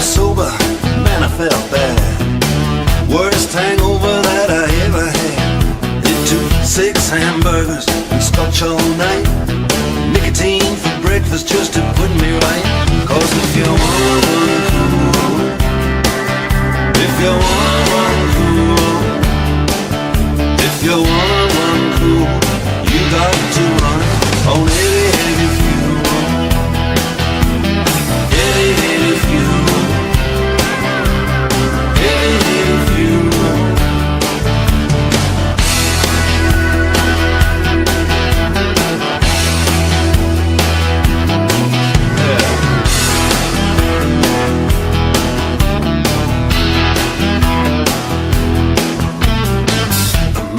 was sober, man, I felt bad. Worst hangover that I ever had. It took 6 hamburgers and scotch all night. Nicotine for breakfast just to put me right. Cause if you wanna run cool, if you wanna run cool, if you wanna run cool, you got to run on heavy, heavy fuel. Heavy, heavy fuel. Heavy, heavy fuel.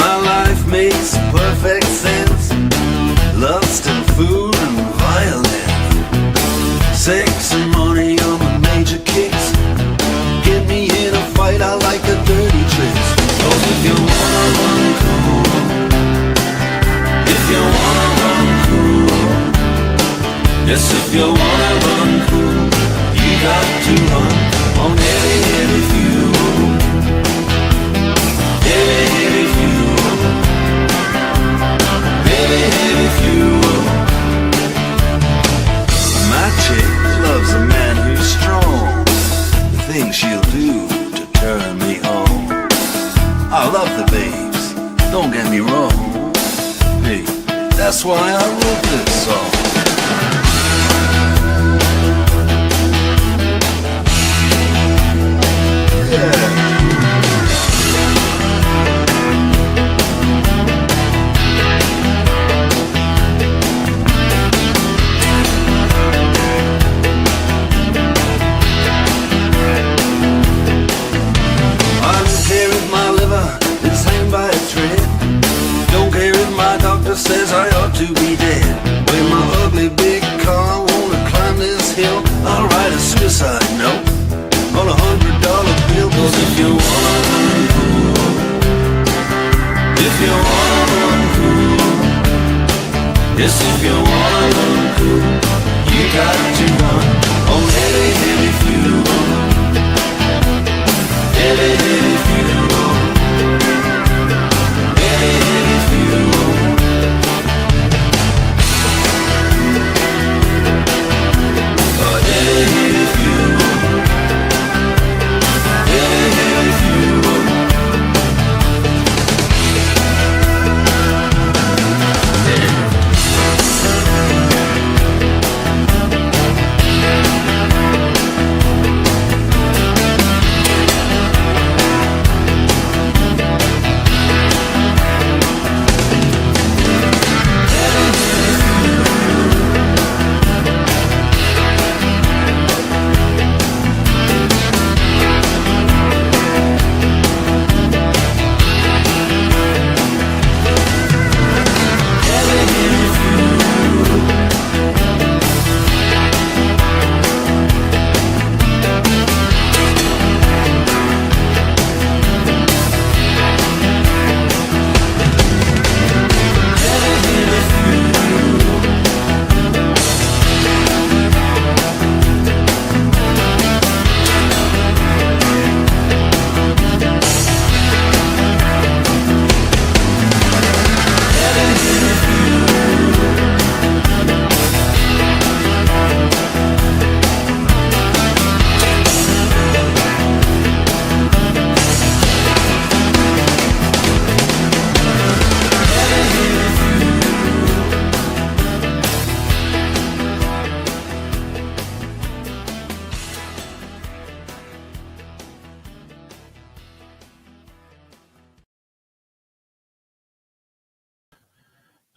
My life makes perfect sense. Lust and food and violence. Sex and money are my major kicks. Get me in a fight, I like the dirty tricks. Cause if you wanna run cool, if you wanna run cool, yes, if you wanna run cool, you got to run on heavy, heavy fuel. Heavy, heavy fuel. Heavy, heavy fuel. My chick loves a man who's strong. The things she'll do to turn me on. I love the babes, don't get me wrong. Hey, that's why I wrote this song. Yeah. Says I ought to be dead. With my ugly big car, wanna climb this hill. I'll write a suicide note on $100 bill. Cause if you wanna run cool, if you wanna run cool, yes, if you wanna run cool, you got to run on heavy, heavy fuel. Heavy, heavy fuel. Heavy, heavy fuel.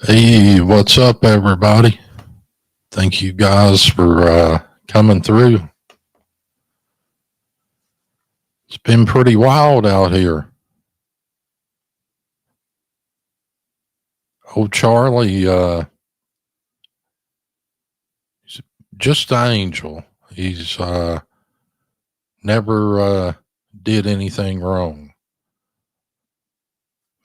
Hey, what's up, everybody? Thank you guys for coming through. It's been pretty wild out here. Old Charlie, he's just an angel. He's never did anything wrong.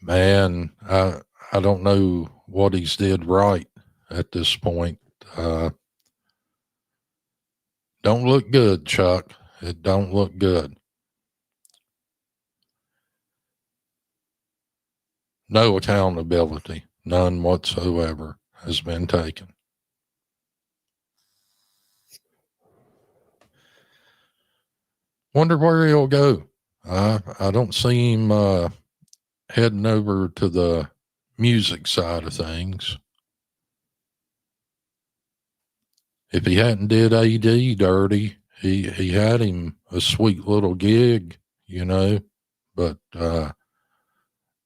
Man, I don't know what he's did right at this point. Don't look good, Chuck. It don't look good. No accountability, none whatsoever, has been taken. Wonder where he'll go. I don't see him heading over to the music side of things. If he hadn't did AD dirty, he had him a sweet little gig, you know, but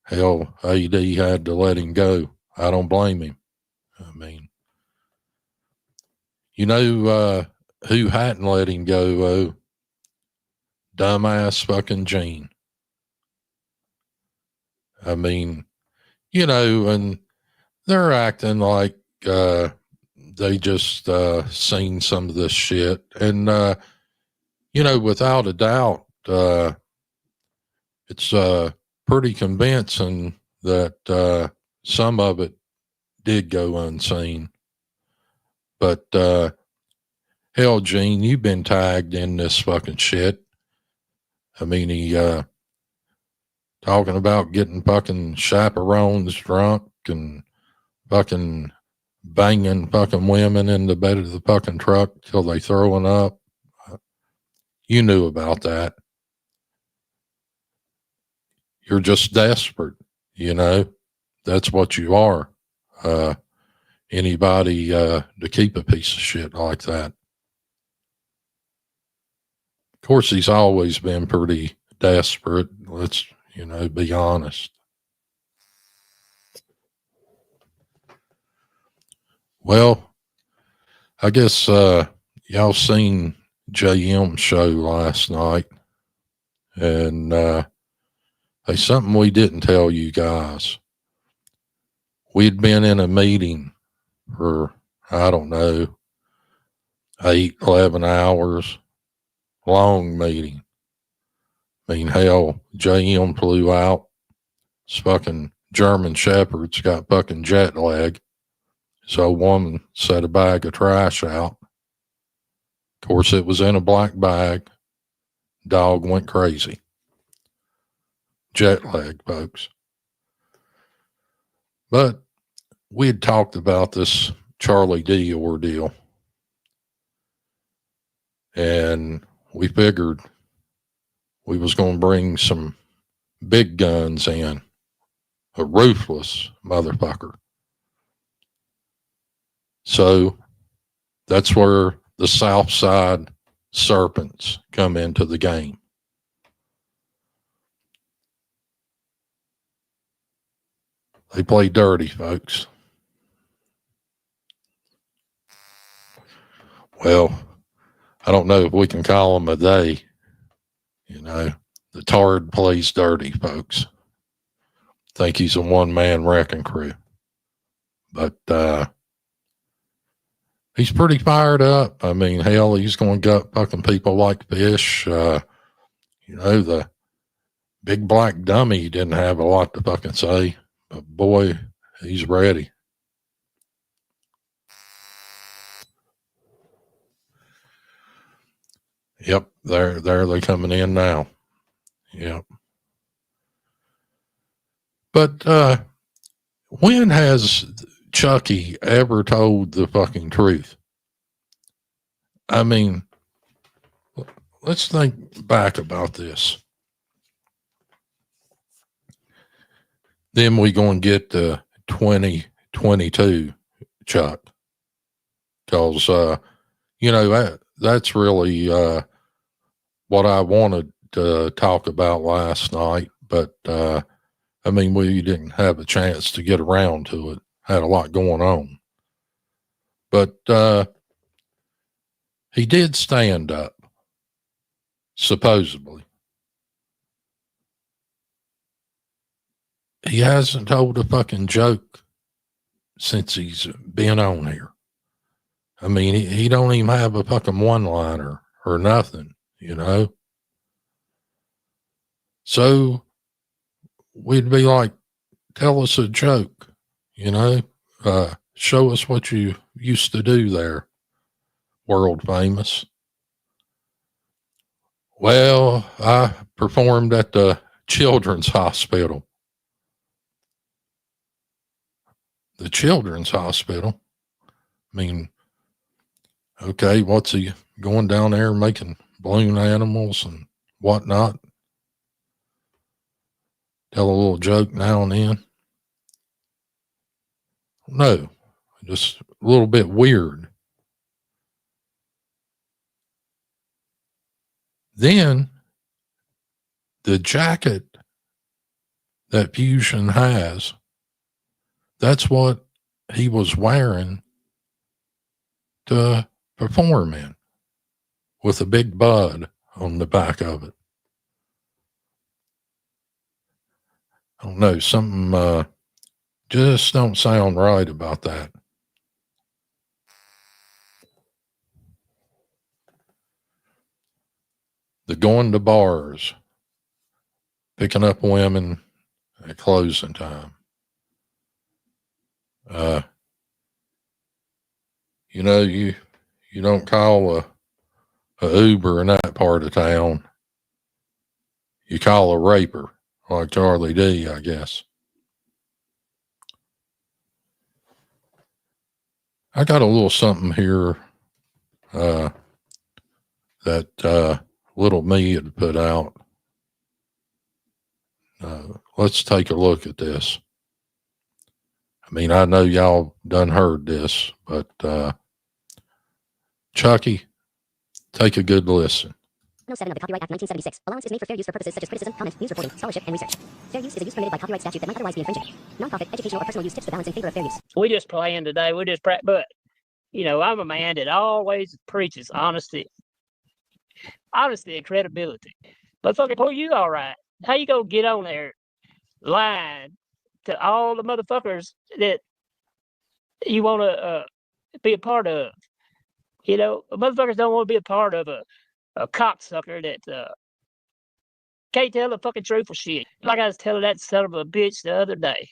hell, AD had to let him go. I don't blame him. I mean, you know who hadn't let him go, though? Dumbass fucking Gene. I mean, you know, and they're acting like they just seen some of this shit. And, you know, without a doubt, it's pretty convincing that some of it did go unseen. But hell, Gene, you've been tagged in this fucking shit. I mean, he talking about getting fucking chaperones drunk and fucking banging fucking women in the bed of the fucking truck till they throwing up. You knew about that. You're just desperate, you know. That's what you are. Anybody to keep a piece of shit like that. Of course, he's always been pretty desperate. Let's, you know, be honest. Well, I guess y'all seen JM's show last night. And hey, something we didn't tell you guys. We'd been in a meeting for, I don't know, 8, 11 hours. Long meeting. I mean, hell, JM flew out. His fucking German Shepherd's got fucking jet lag. So a woman set a bag of trash out. Of course, it was in a black bag. Dog went crazy. Jet lag, folks. But we had talked about this Charlie D ordeal. And we figured we was going to bring some big guns in. A ruthless motherfucker. So that's where the Southside Serpents come into the game. They play dirty, folks. Well, I don't know if we can call them a day. You know, the Tard plays dirty, folks. Think he's a one-man wrecking crew. But he's pretty fired up. I mean, hell, he's going to gut fucking people like fish. You know, the big black dummy didn't have a lot to fucking say. But boy, he's ready. Yep, they're they coming in now. Yep. But when has Chucky ever told the fucking truth? I mean, let's think back about this. Then we gonna get to 2022 Chuck. Because you know, that's really what I wanted to talk about last night, but I mean, we didn't have a chance to get around to it. Had a lot going on. But he did stand up, supposedly. He hasn't told a fucking joke since he's been on here. I mean, he don't even have a fucking one-liner or nothing, you know? So we'd be like, tell us a joke, you know? Show us what you used to do there, world famous. Well, I performed at the Children's Hospital. The Children's Hospital. I mean, okay, what's he going down there making balloon animals and whatnot? Tell a little joke now and then. No, just a little bit weird. Then the jacket that Fusion has, that's what he was wearing to perform in, with a big bud on the back of it. I don't know, something just don't sound right about that. The going to bars, picking up women at closing time. You know, you don't call a Uber in that part of town. You call a raper, like Charlie D, I guess. I got a little something here that little me had put out. Let's take a look at this. I mean, I know y'all done heard this, but Chucky, take a good listen. 7 of the Copyright Act 1976. Allowance is made for fair use for purposes such as criticism, comment, news reporting, scholarship, and research. Fair use is a use permitted by copyright statute that might otherwise be infringing. Non-profit, educational, or personal use tips the balance in favor of fair use. We just playing today. We just but you know, I'm a man that always preaches honesty and credibility. But fucking boy, you all right? How you gonna get on there lying to all the motherfuckers that you want to be a part of? You know, motherfuckers don't want to be a part of a cocksucker that can't tell the fucking truth for shit. Like I was telling that son of a bitch the other day.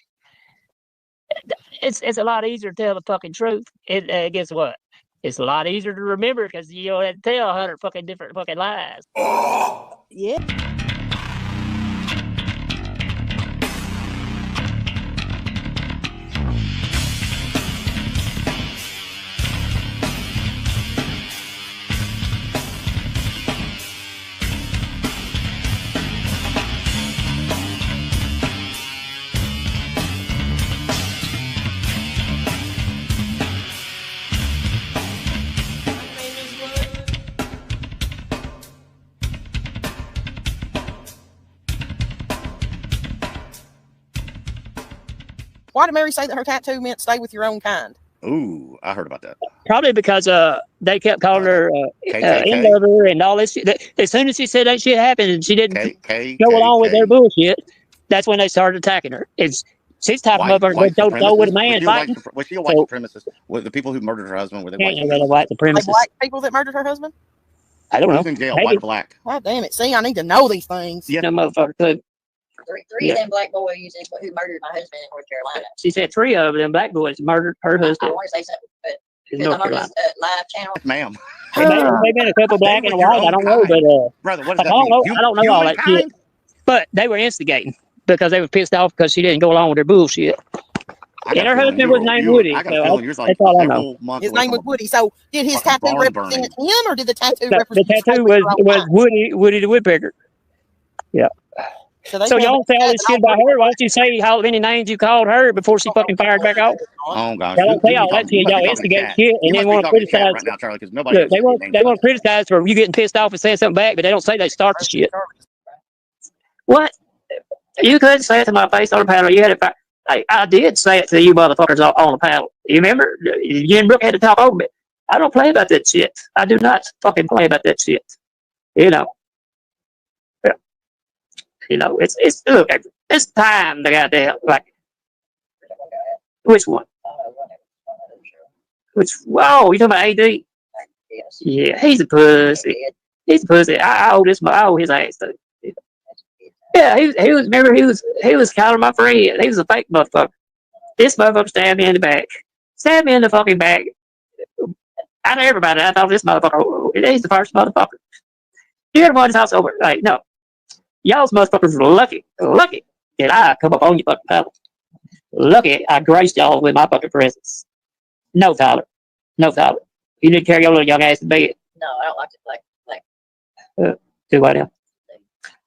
It's a lot easier to tell the fucking truth. Guess what? It's a lot easier to remember because you don't have to tell 100 fucking different fucking lies. Yeah. Why did Mary say that her tattoo meant stay with your own kind? Ooh, I heard about that. Probably because they kept calling her KKK. in lover and all this shit. As soon as she said that shit happened and she didn't go along with their bullshit, that's when they started attacking her. She's talking about her don't go with a man fighting. Was she a white supremacist? Were the people who murdered her husband, were they white supremacists? White supremacists. Black people that murdered her husband? I don't know. Who's in jail, white or black? God damn it. See, I need to know these things. Yeah, no motherfucker could. Three of them black boys who murdered my husband in North Carolina. She said 3 of them black boys murdered her husband. I want to say something, but in North Carolina. Live channel. Ma'am. Maybe been a couple black and a white. I don't know, but brother, what does that mean? I don't know all that shit. But they were instigating because they were pissed off because she didn't go along with their bullshit. And her husband was named Woody. I got a feeling yours like that's all I know. His name was Woody. So did his tattoo represent him, or did the tattoo represent the tattoo was Woody the Woodpecker. Yeah. So y'all say all this shit about her. Why don't you say how many names you called her before she fucking fired back off? Oh gosh. Y'all say all that shit. Y'all instigate shit and then want to criticize. Right now, Charlie, because nobody. Look, they want to criticize for you getting pissed off and saying something back, but they don't say they start the shit. What? You couldn't say it to my face on the panel. You had it. I did say it to you motherfuckers on the panel. You remember? You and Brooke had to talk over me. I don't play about that shit. I do not fucking play about that shit. You know. Yeah. You know, it's look, it's time to goddamn like. Which one? Whoa, you talking about AD? Yeah, he's a pussy. He's a pussy. I owe his ass too. Yeah, he was. Remember, he was calling my friend. He was a fake motherfucker. This motherfucker stabbed me in the back. Stabbed me in the fucking back. Out of everybody, I thought this motherfucker. He's the first motherfucker. You're the one that's house over. Like, no. Y'all's motherfuckers are lucky that I come up on you fucking pedal. Lucky I graced y'all with my fucking presence. No, Tyler. No, Tyler. You need to carry your little young ass to bed. No, I don't like it. Like, Do what now?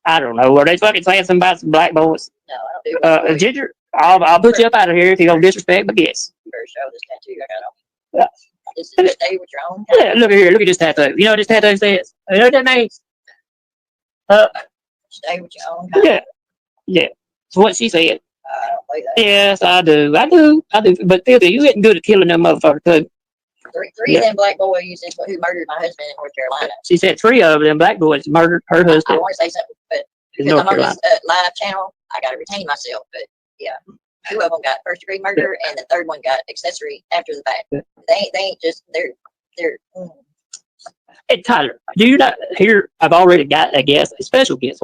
I don't know. Are they fucking saying something about some black boys? no, I don't do it. Ginger, I'll put you up out of here if you don't disrespect my guests. First show this tattoo I got on. Yeah. This is stay with your own. Yeah, look at here. Look at this tattoo. You know what this tattoo says? You know what that means? Stay with your own. Yeah. Yeah. That's what she said. I don't play that. Yes, I do. But Filthy, you getting good at killing them motherfuckers too. Three of them black boys who murdered my husband in North Carolina. She said 3 of them black boys murdered her I husband want to say something, but in because North I'm on Carolina. this live channel, I got to retain myself. But yeah, 2 of them got first degree murder, and the third one got accessory after the fact. Yeah. They ain't just they're. Hey, Tyler, do you not here? I've already got a guest, a special guest.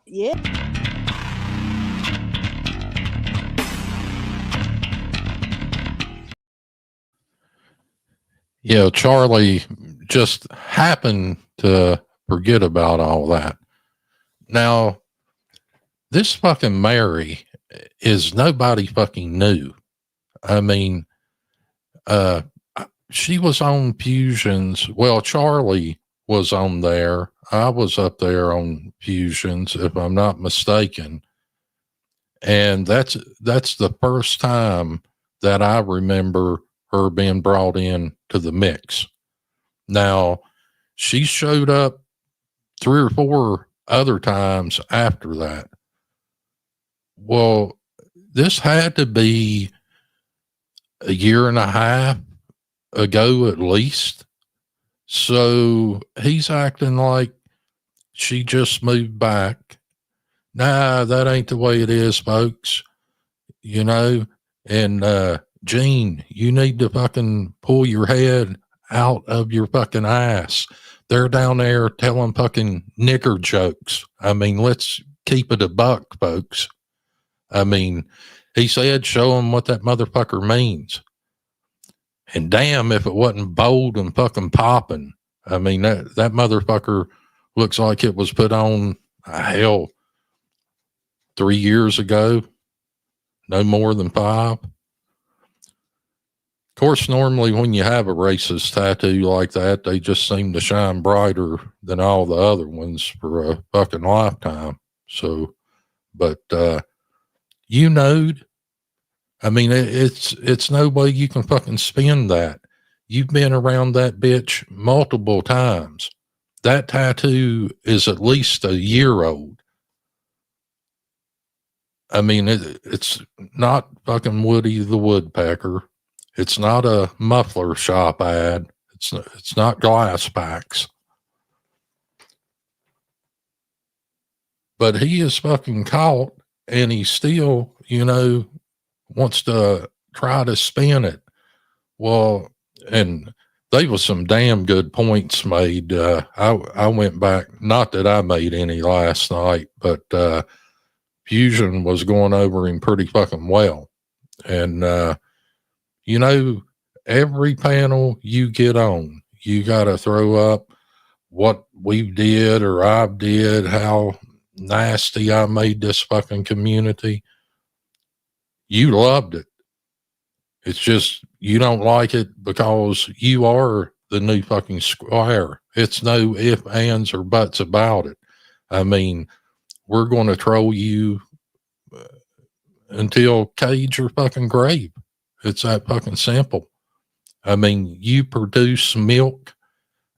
Yeah. Yeah, Charlie just happened to forget about all that. Now, this fucking Mary is nobody fucking new. I mean, she was on Fusions. Well, Charlie was on there. I was up there on Fusions, if I'm not mistaken. And that's the first time that I remember her being brought in to the mix. Now, she showed up 3 or 4 other times after that. Well, this had to be a year and a half ago at least. So he's acting like she just moved back. Nah, that ain't the way it is, folks. You know, and Gene, you need to fucking pull your head out of your fucking ass. They're down there telling fucking nigger jokes. I mean, let's keep it a buck, folks. I mean, he said, show them what that motherfucker means. And damn if it wasn't bold and fucking popping. I mean, that motherfucker looks like it was put on, hell, 3 years ago. No more than 5. Of course, normally when you have a racist tattoo like that, they just seem to shine brighter than all the other ones for a fucking lifetime. So, but, you know, I mean, it's no way you can fucking spin that. You've been around that bitch multiple times. That tattoo is at least a year old. I mean, it's not fucking Woody the Woodpecker. It's not a muffler shop ad. It's not glass packs. But he is fucking caught, and he still, you know, wants to try to spin it. Well, and there was some damn good points made. I went back, not that I made any last night, but Fusion was going over him pretty fucking well. And, you know, every panel you get on, you got to throw up what we did or I did, how nasty I made this fucking community. You loved it. It's just you don't like it because you are the new fucking squire. It's no ifs, ands, or buts about it. I mean, we're going to troll you until cage your fucking grave. It's that fucking simple. I mean, you produce milk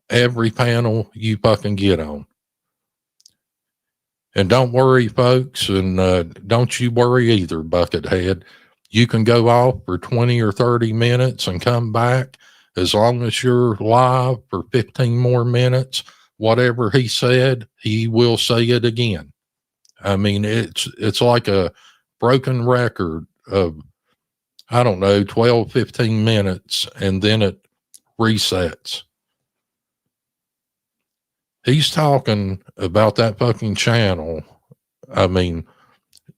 every panel you fucking get on. And don't worry, folks, and don't you worry either, Buckethead. You can go off for 20 or 30 minutes and come back as long as you're live for 15 more minutes. Whatever he said, he will say it again. I mean, it's like a broken record of, I don't know, 12, 15 minutes, and then it resets. He's talking about that fucking channel. I mean,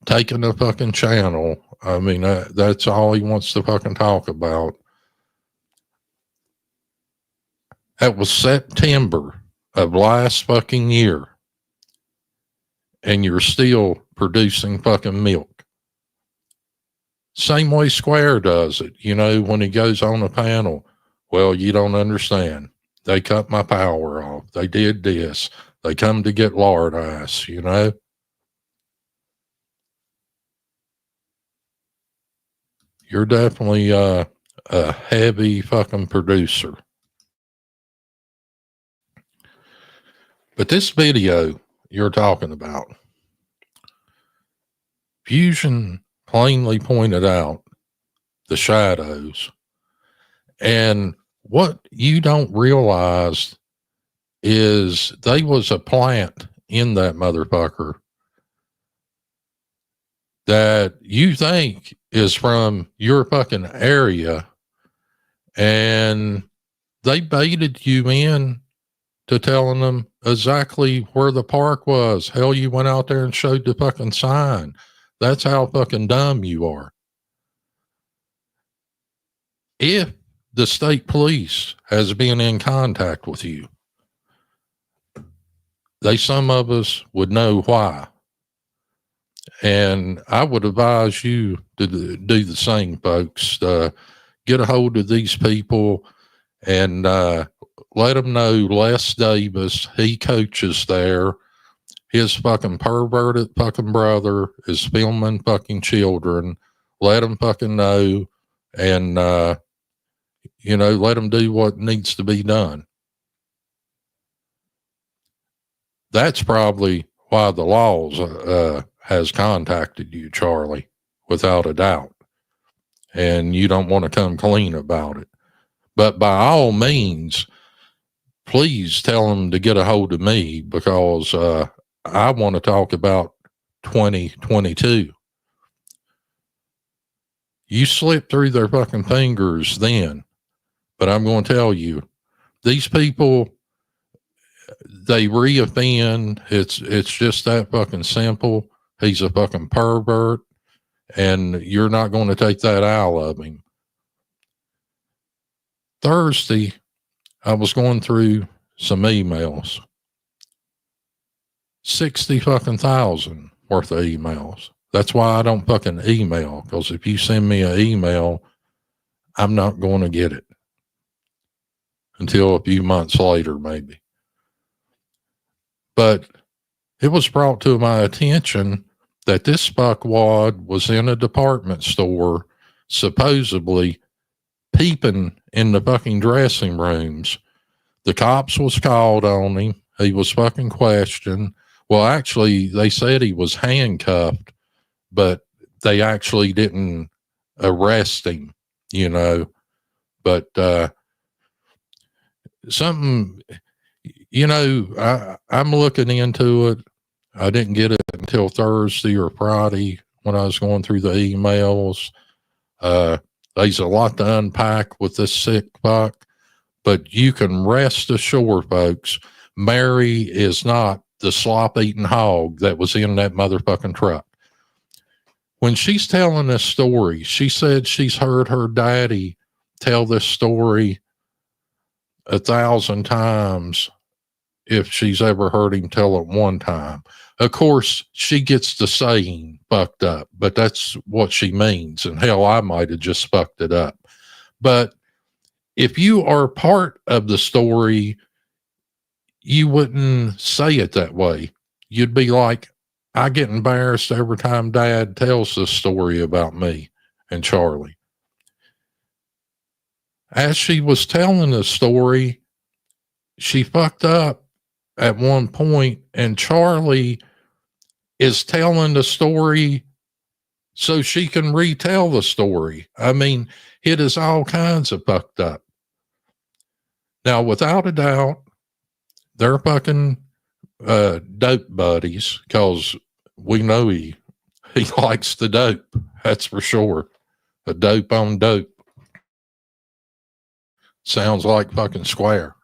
taking the fucking channel. I mean, that's all he wants to fucking talk about. That was September of last fucking year, and you're still producing fucking milk. Same way Square does it. You know, when he goes on a panel, well, you don't understand. They cut my power off. They did this. They come to get lard ice, you know. You're definitely a heavy fucking producer. But this video you're talking about, Fusion plainly pointed out the shadows. And what you don't realize is they was a plant in that motherfucker that you think is from your fucking area, and they baited you in to telling them exactly where the park was. Hell, you went out there and showed the fucking sign. That's how fucking dumb you are. If the state police has been in contact with you, some of us would know why. And I would advise you to do the same, folks. Get a hold of these people and let them know Les Davis, he coaches there. His fucking perverted fucking brother is filming fucking children. Let them fucking know, and, you know, let them do what needs to be done. That's probably why the laws has contacted you, Charlie, without a doubt. And you don't want to come clean about it. But by all means, please tell them to get a hold of me, because I want to talk about 2022. You slipped through their fucking fingers then, but I'm going to tell you, these people, they reoffend. It's just that fucking simple. He's a fucking pervert, and you're not going to take that out of him. Thursday, I was going through some emails. 60 fucking thousand worth of emails. That's why I don't fucking email, because if you send me an email, I'm not going to get it until a few months later, maybe. But it was brought to my attention that this fuckwad was in a department store, supposedly peeping in the fucking dressing rooms. The cops was called on him. He was fucking questioned. Well, actually, they said he was handcuffed, but they actually didn't arrest him, you know. But something, you know, I'm looking into it. I didn't get it until Thursday or Friday when I was going through the emails. There's a lot to unpack with this sick fuck, but you can rest assured, folks, Mary is not the slop-eating hog that was in that motherfucking truck. When she's telling this story, she said she's heard her daddy tell this story 1,000 times if she's ever heard him tell it one time. Of course, she gets the saying fucked up, but that's what she means. And hell, I might have just fucked it up. But if you are part of the story, you wouldn't say it that way. You'd be like, I get embarrassed every time Dad tells this story about me and Charlie. As she was telling the story, she fucked up at one point, and Charlie is telling the story so she can retell the story. I mean, it is all kinds of fucked up. Now, without a doubt, they're fucking dope buddies, because we know he likes the dope. That's for sure. A dope on dope. Sounds like fucking Square.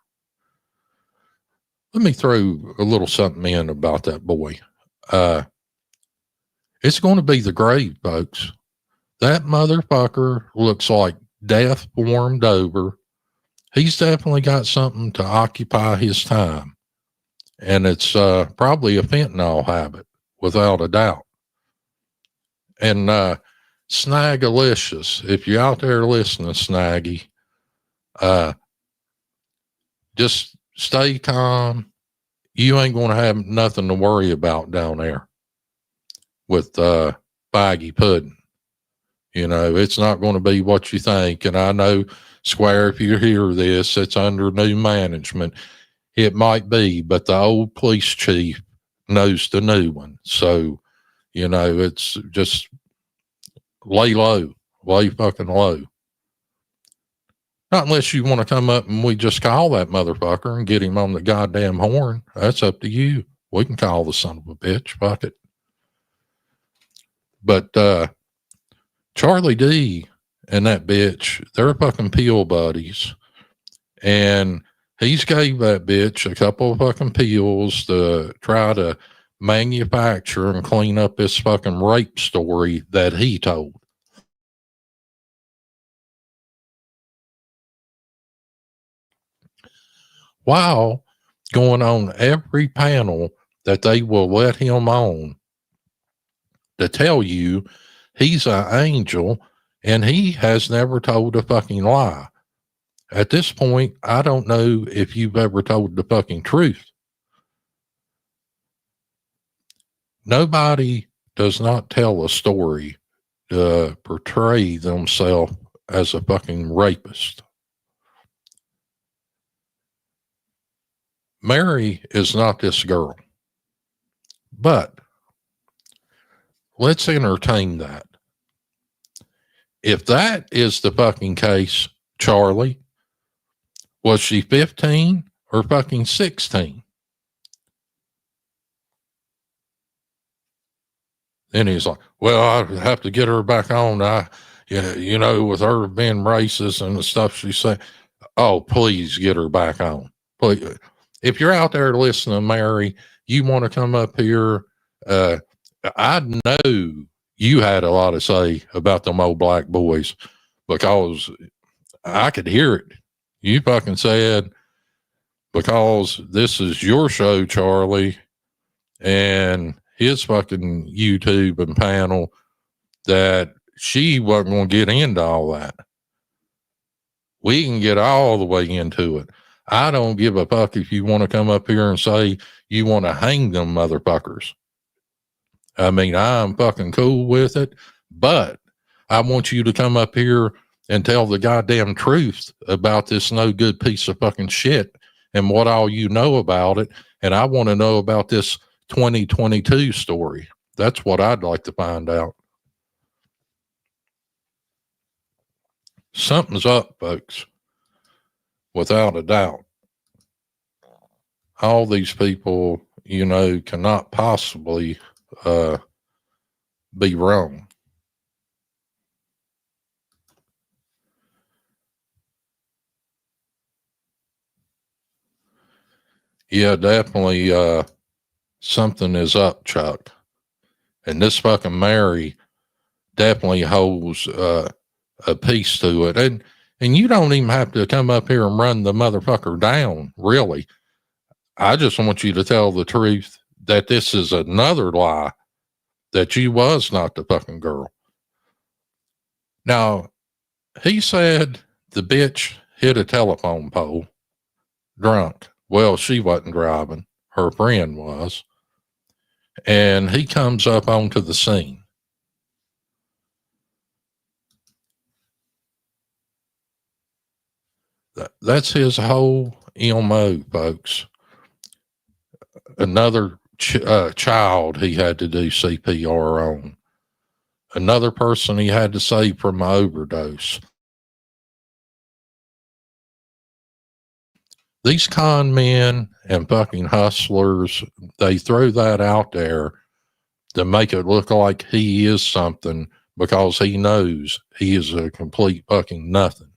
Let me throw a little something in about that boy. It's going to be the grave, folks. That motherfucker looks like death warmed over. He's definitely got something to occupy his time. And it's probably a fentanyl habit, without a doubt. And Snagalicious, if you're out there listening, Snaggy, just stay calm. You ain't going to have nothing to worry about down there with baggy pudding. You know, it's not going to be what you think. And I know, Square, if you hear this, it's under new management. It might be, but the old police chief knows the new one. So, you know, it's just lay low, lay fucking low. Not unless you want to come up and we just call that motherfucker and get him on the goddamn horn. That's up to you. We can call the son of a bitch. Fuck it. But Charlie D and that bitch, they're fucking peel buddies. And he's gave that bitch a couple of fucking pills to try to manufacture and clean up this fucking rape story that he told. While going on every panel that they will let him on to tell you he's an angel and he has never told a fucking lie. At this point, I don't know if you've ever told the fucking truth. Nobody does not tell a story to portray themselves as a fucking rapist. Mary is not this girl. But let's entertain that. If that is the fucking case, Charlie, was she 15 or fucking 16? Then he's like, well, I have to get her back on. You know, with her being racist and the stuff she said. Oh, please get her back on. Please. If you're out there listening, Mary, you want to come up here. I know you had a lot to say about them old black boys because I could hear it. You fucking said, because this is your show, Charlie, and his fucking YouTube and panel, that she wasn't going to get into all that. We can get all the way into it. I don't give a fuck if you want to come up here and say you want to hang them motherfuckers. I mean, I'm fucking cool with it, but I want you to come up here and tell the goddamn truth about this no good piece of fucking shit and what all you know about it. And I want to know about this 2022 story. That's what I'd like to find out. Something's up, folks. Without a doubt. All these people, you know, cannot possibly be wrong. Yeah, definitely something is up, Chuck. And this fucking Mary definitely holds a piece to it. And you don't even have to come up here and run the motherfucker down, really. I just want you to tell the truth that this is another lie, that you was not the fucking girl. Now, he said the bitch hit a telephone pole drunk. Well, she wasn't driving. Her friend was. And he comes up onto the scene. That's his whole MO, folks. Another child he had to do CPR on. Another person he had to save from an overdose. These con men and fucking hustlers, they throw that out there to make it look like he is something because he knows he is a complete fucking nothing.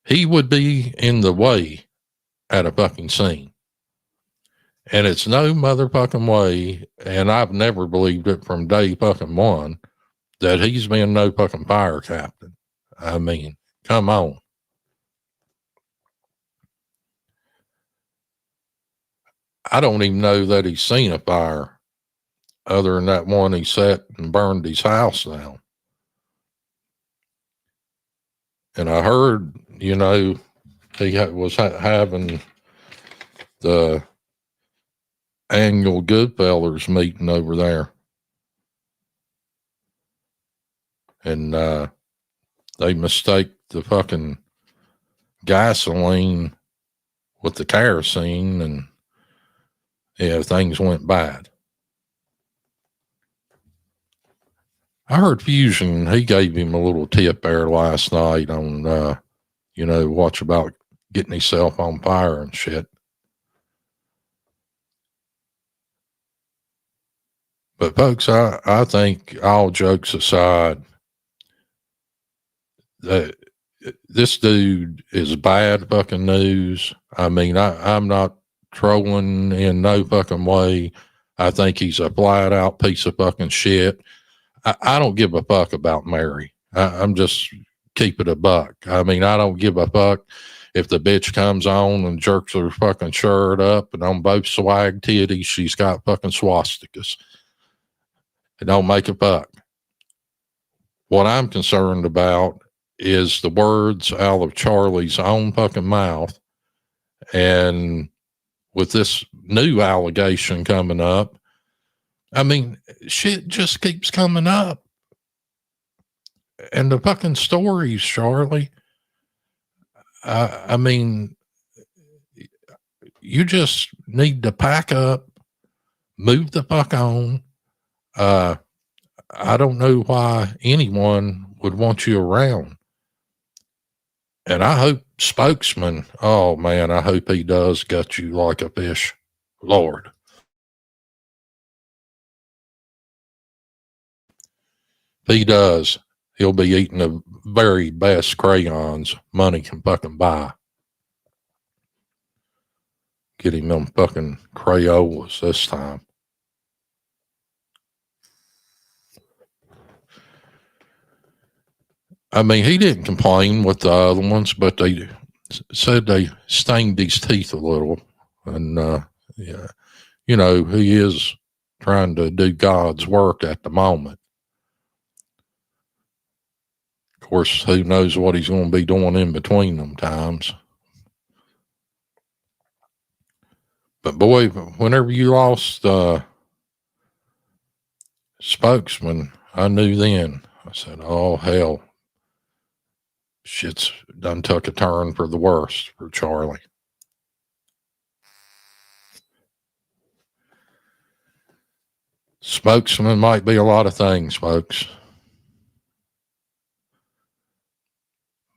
He would be in the way at a fucking scene. And it's no motherfucking way, and I've never believed it from day fucking one, that he's been no fucking fire captain. I mean, come on. I don't even know that he's seen a fire other than that one he set and burned his house down. And I heard, you know, he was having the annual Goodfellas meeting over there. And they mistake the fucking gasoline with the kerosene, and yeah, things went bad. I heard Fusion, he gave him a little tip there last night on, you know, watch about getting himself on fire and shit. But folks, I think all jokes aside, that this dude is bad fucking news. I mean, I'm not trolling in no fucking way. I think he's a flat out piece of fucking shit. I don't give a fuck about Mary. I'm just keep it a buck. I mean, I don't give a fuck if the bitch comes on and jerks her fucking shirt up and on both swag titties she's got fucking swastikas. It don't make a fuck. What I'm concerned about is the words out of Charlie's own fucking mouth. And with this new allegation coming up, I mean, shit just keeps coming up. And the fucking stories, Charlie, I mean, you just need to pack up, move the fuck on. I don't know why anyone would want you around. And I hope Spokesman, oh man, I hope he does gut you like a fish. Lord. If he does, he'll be eating the very best crayons money can fucking buy. Get him them fucking Crayolas this time. I mean, he didn't complain with the other ones, but they said they stained his teeth a little. And, yeah, you know, he is trying to do God's work at the moment. Of course, who knows what he's going to be doing in between them times. But boy, whenever you lost Spokesman, I knew then. I said, oh, hell. Shit's done took a turn for the worst for Charlie. Spokesman might be a lot of things, folks.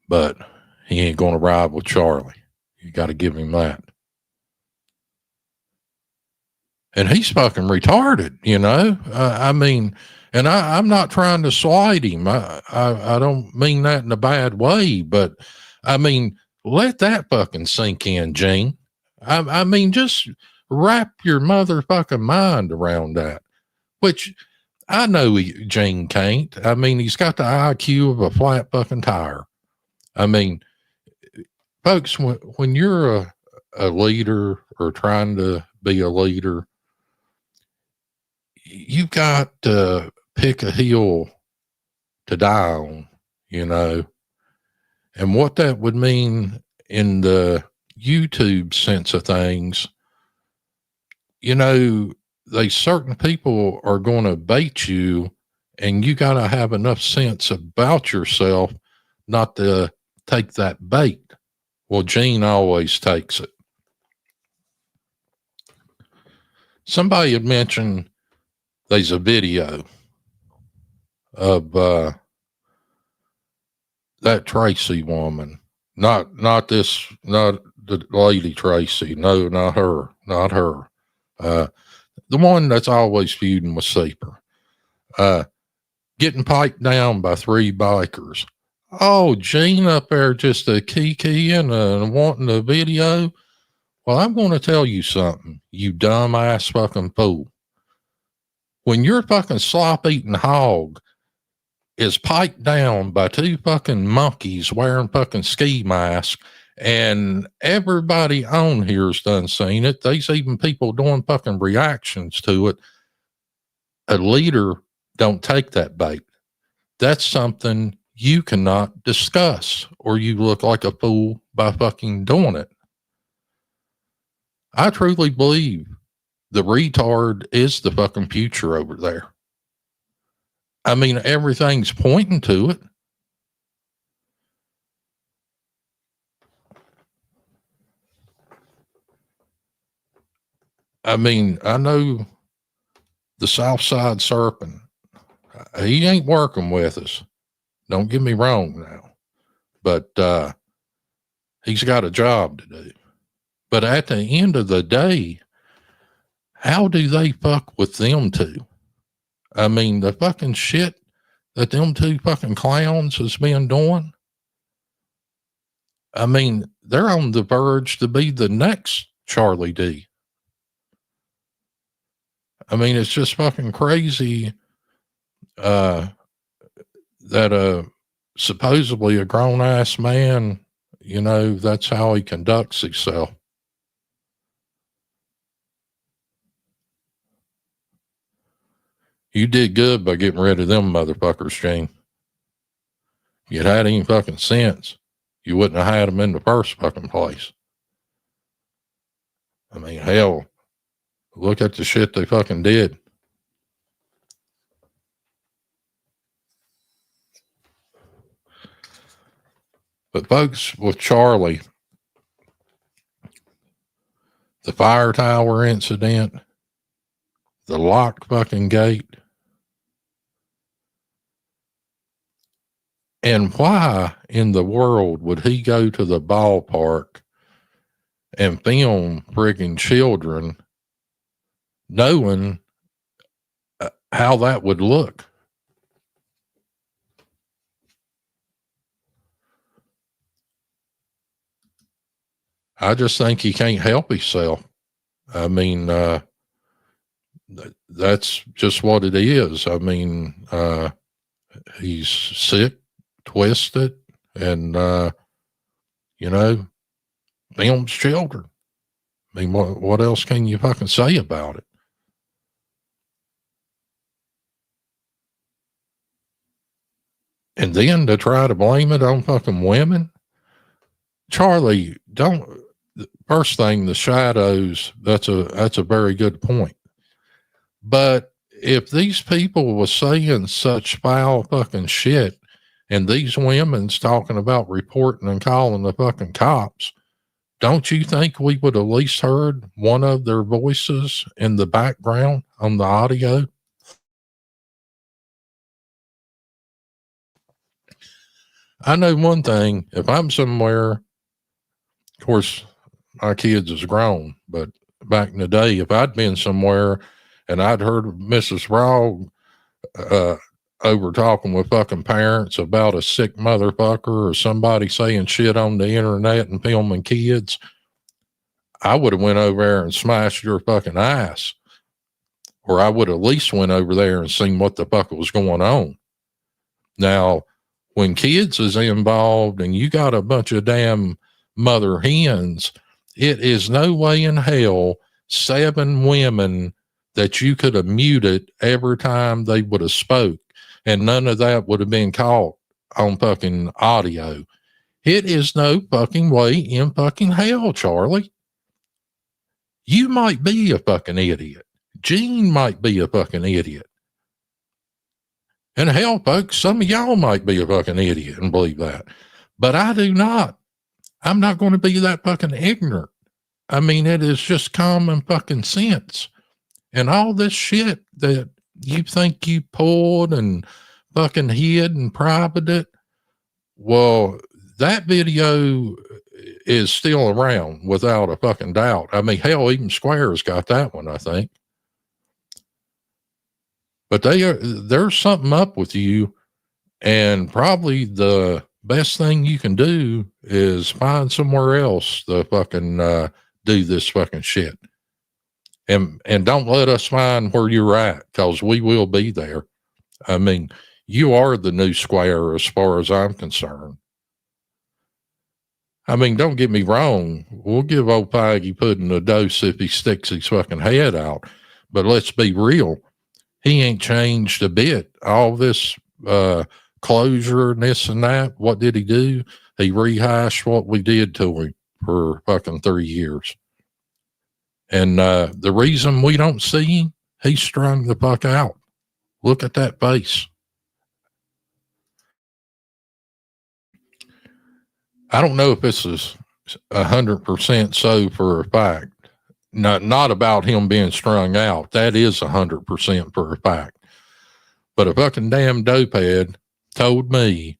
But he ain't going to ride with Charlie. You got to give him that. And he's fucking retarded, you know? I mean, and I'm not trying to slight him. I don't mean that in a bad way, but I mean, let that fucking sink in, Gene. I mean, just wrap your motherfucking mind around that, which I know Gene can't. I mean, he's got the IQ of a flat fucking tire. I mean, folks, when you're a leader or trying to be a leader, you've got to pick a hill to die on, you know, and what that would mean in the YouTube sense of things, you know, certain people are going to bait you, and you got to have enough sense about yourself not to take that bait. Well, Gene always takes it. Somebody had mentioned there's a video of that Tracy woman, not the lady Tracy. No, not her. The one that's always feuding with Seeper, getting piped down by 3 bikers. Oh, Gene up there just a kikiing and wanting a video. Well, I'm going to tell you something, you dumbass fucking fool. When your fucking slop-eating hog is piped down by 2 fucking monkeys wearing fucking ski masks And everybody on here's done seen it. There's even people doing fucking reactions to it. A leader don't take that bait. That's something you cannot discuss, or you look like a fool by fucking doing it. I truly believe the retard is the fucking future over there. I mean, everything's pointing to it. I mean, I know the Southside Serpent. He ain't working with us. Don't get me wrong now. But he's got a job to do. But at the end of the day, how do they fuck with them two? I mean, the fucking shit that them two fucking clowns has been doing. I mean, they're on the verge to be the next Charlie D. I mean, it's just fucking crazy that supposedly a grown ass man, you know, that's how he conducts himself. You did good by getting rid of them motherfuckers, Gene. If you'd had any fucking sense, you wouldn't have had them in the first fucking place. I mean, hell, look at the shit they fucking did. But folks, with Charlie, the fire tower incident, the locked fucking gate, and why in the world would he go to the ballpark and film friggin' children knowing how that would look? I just think he can't help himself. I mean, that's just what it is. I mean, he's sick, twisted, and, you know, films children. I mean, what else can you fucking say about it? And then to try to blame it on fucking women. Charlie, first thing, the shadows, that's a very good point. But if these people were saying such foul fucking shit, and these women's talking about reporting and calling the fucking cops, don't you think we would at least heard one of their voices in the background on the audio? I know one thing, if I'm somewhere, of course, my kids is grown, but back in the day, if I'd been somewhere and I'd heard Mrs. Raw over talking with fucking parents about a sick motherfucker or somebody saying shit on the internet and filming kids, I would have went over there and smashed your fucking ass. Or I would at least went over there and seen what the fuck was going on. Now, when kids is involved and you got a bunch of damn mother hens, it is no way in hell 7 women that you could have muted every time they would have spoke, and none of that would have been caught on fucking audio. It is no fucking way in fucking hell, Charlie. You might be a fucking idiot. Gene might be a fucking idiot. And hell, folks, some of y'all might be a fucking idiot and believe that. But I do not. I'm not going to be that fucking ignorant. I mean, it is just common fucking sense. And all this shit that you think you pulled and fucking hid and privated it, well, that video is still around without a fucking doubt. I mean, hell, even Square's got that one, I think. But there's something up with you, and probably the best thing you can do is find somewhere else to fucking do this fucking shit. And don't let us find where you're at, because we will be there. I mean, you are the new Square as far as I'm concerned. I mean, don't get me wrong. We'll give old Paggy Pudding a dose if he sticks his fucking head out. But let's be real. He ain't changed a bit. All this closure and this and that, what did he do? He rehashed what we did to him for fucking 3 years. And the reason we don't see him, he's strung the fuck out. Look at that face. I don't know if this is 100% so for a fact. Not about him being strung out. That is 100% for a fact. But a fucking damn dopehead told me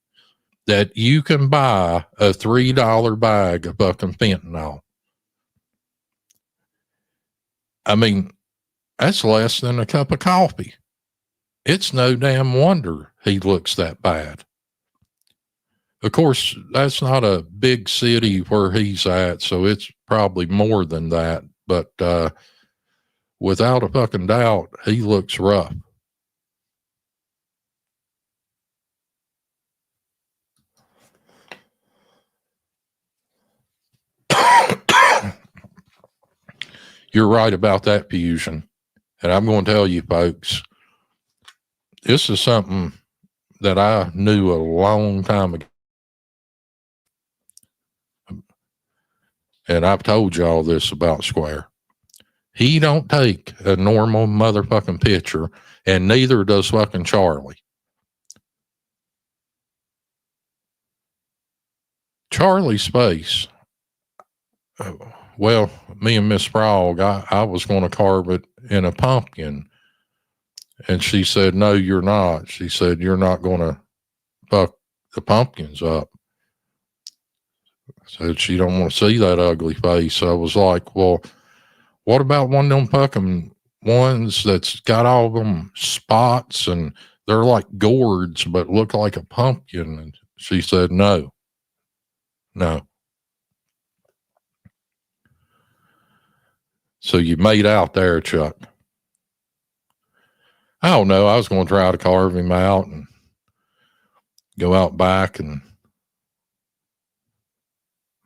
that you can buy a $3 bag of fucking fentanyl. I mean, that's less than a cup of coffee. It's no damn wonder he looks that bad. Of course, that's not a big city where he's at, so it's probably more than that. But without a fucking doubt, he looks rough. You're right about that, Fusion. And I'm going to tell you, folks, this is something that I knew a long time ago. And I've told y'all this about Square. He don't take a normal motherfucking picture, and neither does fucking Charlie. Charlie's face, well, me and Miss Frog, I was going to carve it in a pumpkin. And she said, no, you're not. She said, you're not going to fuck the pumpkins up. Said she don't want to see that ugly face. I was like, well, what about one of them fucking ones that's got all them spots and they're like gourds but look like a pumpkin? And she said, no. So you made out there, Chuck. I don't know. I was going to try to carve him out and go out back and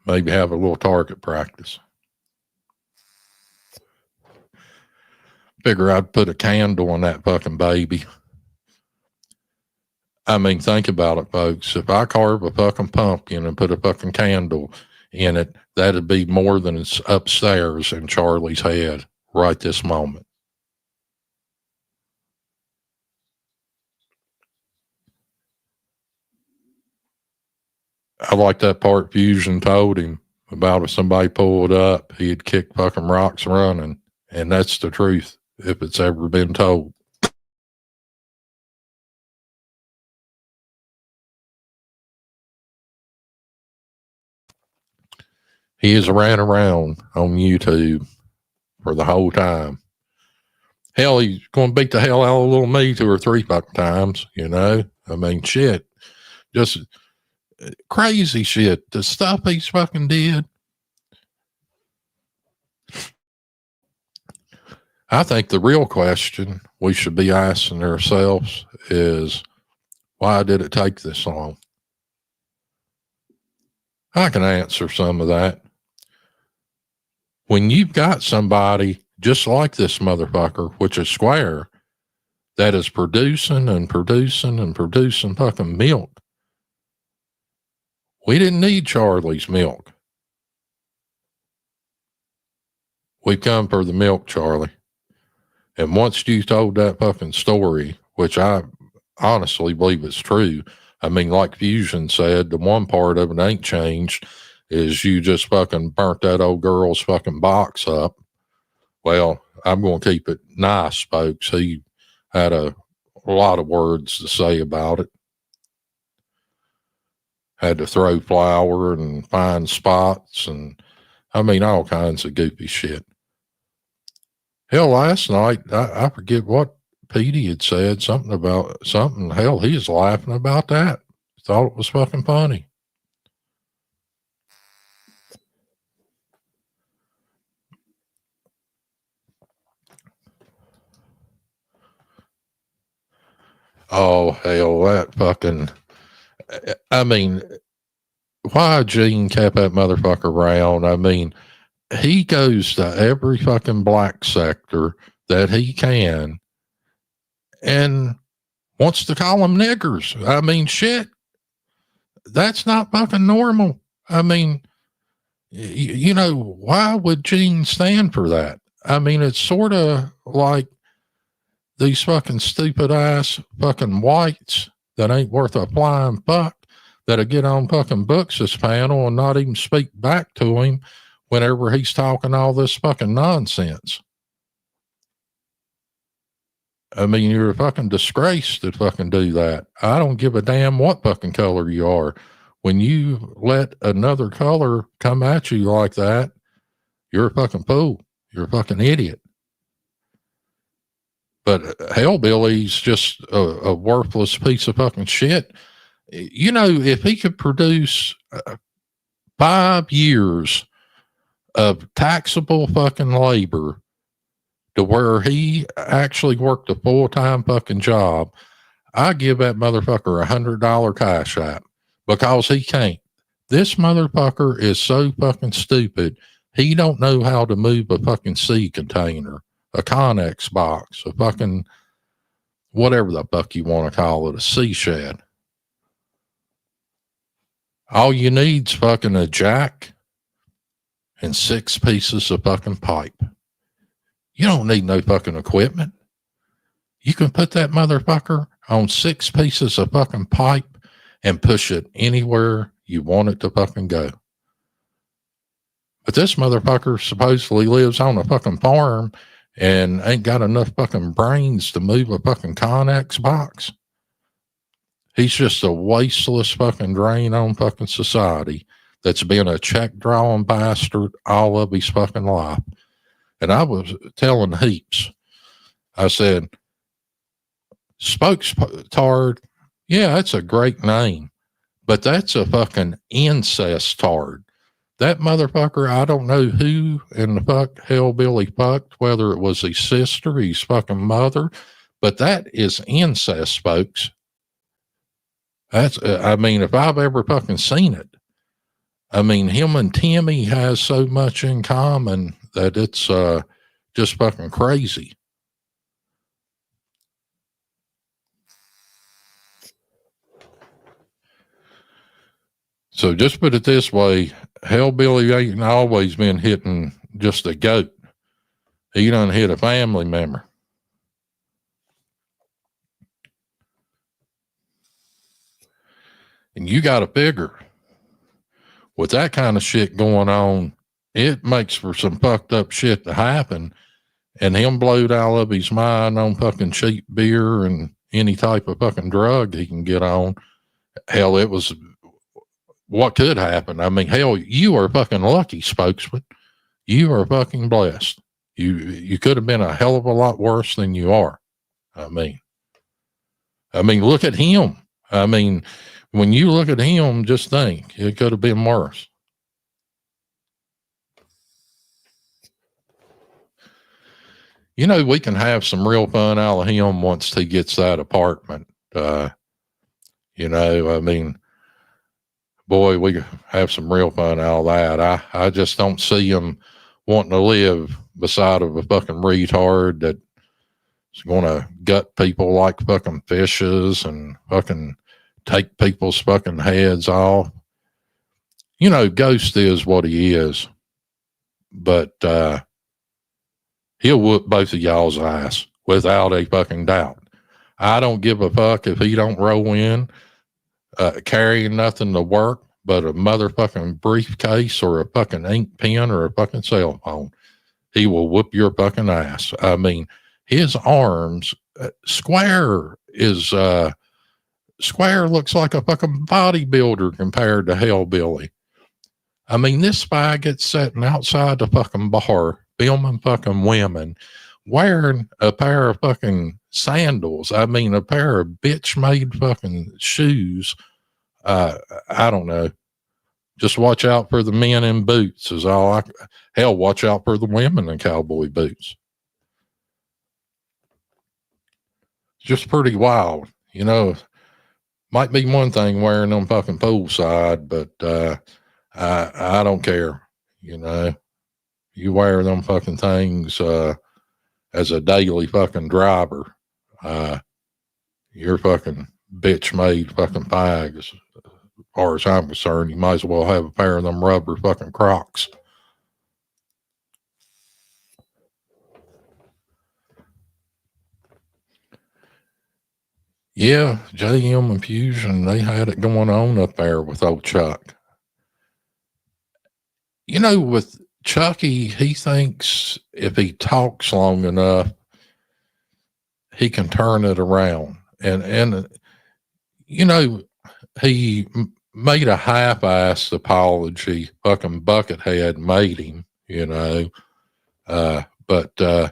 maybe have a little target practice. Figure I'd put a candle on that fucking baby. I mean, think about it, folks. If I carve a fucking pumpkin and put a fucking candle in it, that'd be more than it's upstairs in Charlie's head right this moment. I like that part Fusion told him about if somebody pulled up, he'd kick fucking rocks running. And that's the truth, if it's ever been told. He has ran around on YouTube for the whole time. Hell, he's going to beat the hell out of little me 2 or 3 fucking times, you know? I mean, shit. Just crazy shit. The stuff he's fucking did. I think the real question we should be asking ourselves is, why did it take this long? I can answer some of that. When you've got somebody just like this motherfucker, which is Square, that is producing and producing and producing fucking milk. We didn't need Charlie's milk. We come for the milk, Charlie. And once you told that fucking story, which I honestly believe it's true, I mean, like Fusion said, the one part of it ain't changed is you just fucking burnt that old girl's fucking box up. Well, I'm going to keep it nice, folks. He had a lot of words to say about it. Had to throw flour and find spots and, I mean, all kinds of goofy shit. Hell, last night, I forget what Petey had said, something about something. Hell, he was laughing about that. Thought it was fucking funny. Oh, hell, that fucking, I mean, why Gene kept that motherfucker around. I mean, he goes to every fucking black sector that he can and wants to call them niggers. I mean, shit, that's not fucking normal. I mean, you know, why would Gene stand for that? I mean, it's sort of like these fucking stupid ass fucking whites that ain't worth a flying fuck that'll get on fucking Books' panel and not even speak back to him whenever he's talking all this fucking nonsense. I mean, you're a fucking disgrace to fucking do that. I don't give a damn what fucking color you are. When you let another color come at you like that, you're a fucking fool. You're a fucking idiot. But Hellbilly's just a worthless piece of fucking shit. You know, if he could produce 5 years of taxable fucking labor to where he actually worked a full-time fucking job, I give that motherfucker $100 cash app because he can't. This motherfucker is so fucking stupid. He don't know how to move a fucking sea container, a Connex box, a fucking whatever the fuck you want to call it, a sea shed. All you need's fucking a jack and 6 pieces of fucking pipe. You don't need no fucking equipment. You can put that motherfucker on 6 pieces of fucking pipe and push it anywhere you want it to fucking go. But this motherfucker supposedly lives on a fucking farm and ain't got enough fucking brains to move a fucking Connex box. He's just a wasteless fucking drain on fucking society that's been a check drawing bastard all of his fucking life. And I was telling Heaps, I said, Spokestard, yeah, that's a great name, but that's a fucking incest tard. That motherfucker, I don't know who in the fuck Hellbilly fucked, whether it was his sister, his fucking mother, but that is incest, folks. That's, I mean, if I've ever fucking seen it, I mean, him and Timmy has so much in common that it's just fucking crazy. So just put it this way, Hellbilly ain't always been hitting just a goat. He done hit a family member. And you got to figure, with that kind of shit going on, it makes for some fucked up shit to happen. And him blowed all of his mind on fucking cheap beer and any type of fucking drug he can get on. Hell, it was what could happen. I mean, hell, you are fucking lucky, spokesman. You are fucking blessed. You could have been a hell of a lot worse than you are. I mean, look at him. I mean, when you look at him, just think it could have been worse. You know, we can have some real fun out of him once he gets that apartment. You know, I mean, boy, we have some real fun out of that. I just don't see him wanting to live beside of a fucking retard that's going to gut people like fucking fishes and fucking take people's fucking heads off. You know, Ghost is what he is, but he'll whoop both of y'all's ass without a fucking doubt. I don't give a fuck if he don't roll in carrying nothing to work but a motherfucking briefcase or a fucking ink pen or a fucking cell phone. He will whoop your fucking ass. I mean, his arms, Square looks like a fucking bodybuilder compared to Hellbilly. I mean, this faggot's sitting outside the fucking bar, filming fucking women, wearing a pair of fucking sandals. I mean, a pair of bitch-made fucking shoes. I don't know. Just watch out for the men in boots is all hell, watch out for the women in cowboy boots. Just pretty wild. You know, Might be one thing wearing them fucking poolside, but I don't care. You know, you wear them fucking things as a daily fucking driver, you're fucking bitch made fucking fag. As far as I'm concerned, you might as well have a pair of them rubber fucking Crocs. Yeah, JM and Fusion, they had it going on up there with old Chuck. You know, with Chucky, he thinks if he talks long enough, he can turn it around. And you know, he made a half-assed apology. Fucking Buckethead made him, you know. But you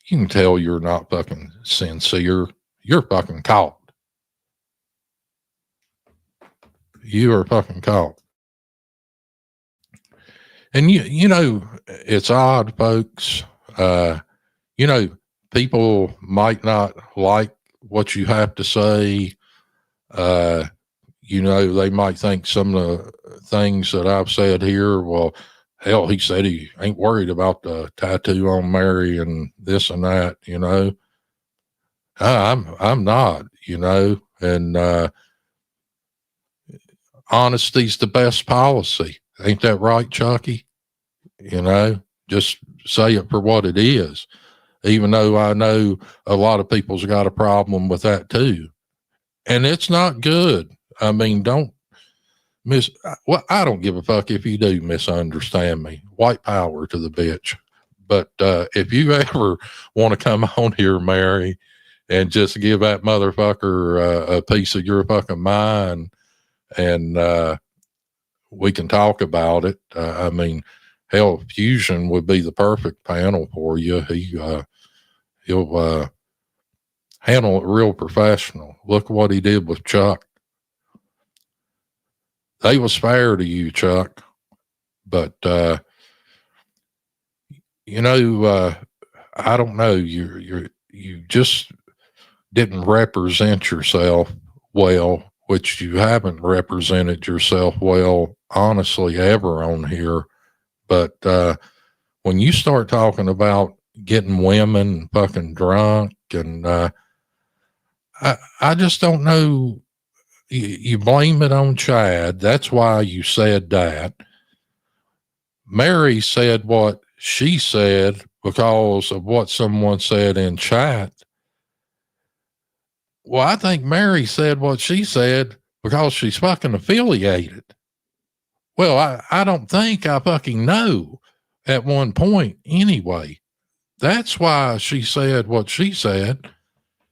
can tell you're not fucking sincere. You're fucking caught. You are fucking caught. And you know, it's odd, folks. You know, people might not like what you have to say. You know, they might think some of the things that I've said here, well, hell, he said he ain't worried about the tattoo on Mary and this and that, you know. I'm not, you know, and honesty's the best policy. Ain't that right, Chucky? You know, just say it for what it is, even though I know a lot of people's got a problem with that too. And it's not good. I mean, don't well, I don't give a fuck if you do misunderstand me. White power to the bitch. But if you ever want to come on here, Mary, and just give that motherfucker a piece of your fucking mind, and we can talk about it. I mean, hell, Fusion would be the perfect panel for you. He'll handle it real professional. Look what he did with Chuck. They was fair to you, Chuck, but you know, I don't know. You just didn't represent yourself well, which you haven't represented yourself well, honestly, ever on here. But when you start talking about getting women fucking drunk, and I just don't know. You blame it on Chad. That's why you said that. Mary said what she said because of what someone said in chat. Well, I think Mary said what she said because she's fucking affiliated. Well, I don't think I fucking know at one point anyway. That's why she said what she said.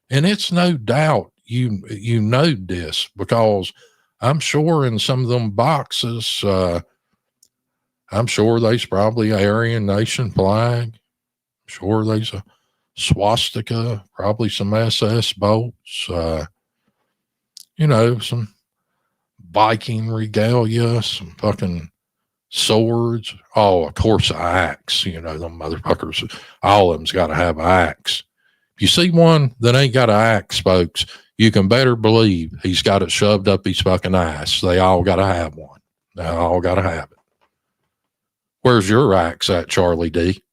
And it's no doubt you know this, because I'm sure in some of them boxes, I'm sure there's probably an Aryan Nation flag. I'm sure there's a swastika, probably some SS bolts, you know, some Viking regalia, some fucking swords. Oh, of course, an axe. You know, them motherfuckers, all of them's got to have an axe. If you see one that ain't got an axe, folks, you can better believe he's got it shoved up his fucking ass. They all got to have one. They all got to have it. Where's your axe at, Charlie D?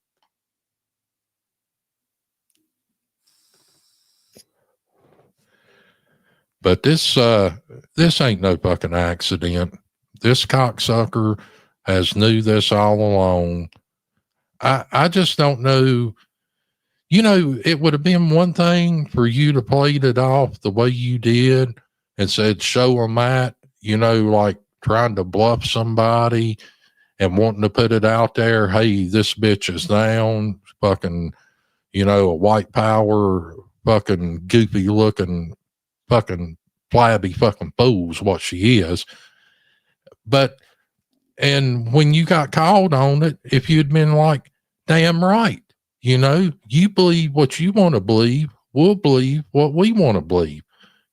But this ain't no fucking accident. This cocksucker has knew this all along. I just don't know. You know, it would have been one thing for you to played it off the way you did and said, show them that, you know, like trying to bluff somebody and wanting to put it out there. Hey, this bitch is down, fucking, you know, a white power, fucking goofy looking, fucking flabby fucking fool's what she is. But, and when you got called on it, if you'd been like, damn right, you know, you believe what you want to believe, we'll believe what we want to believe.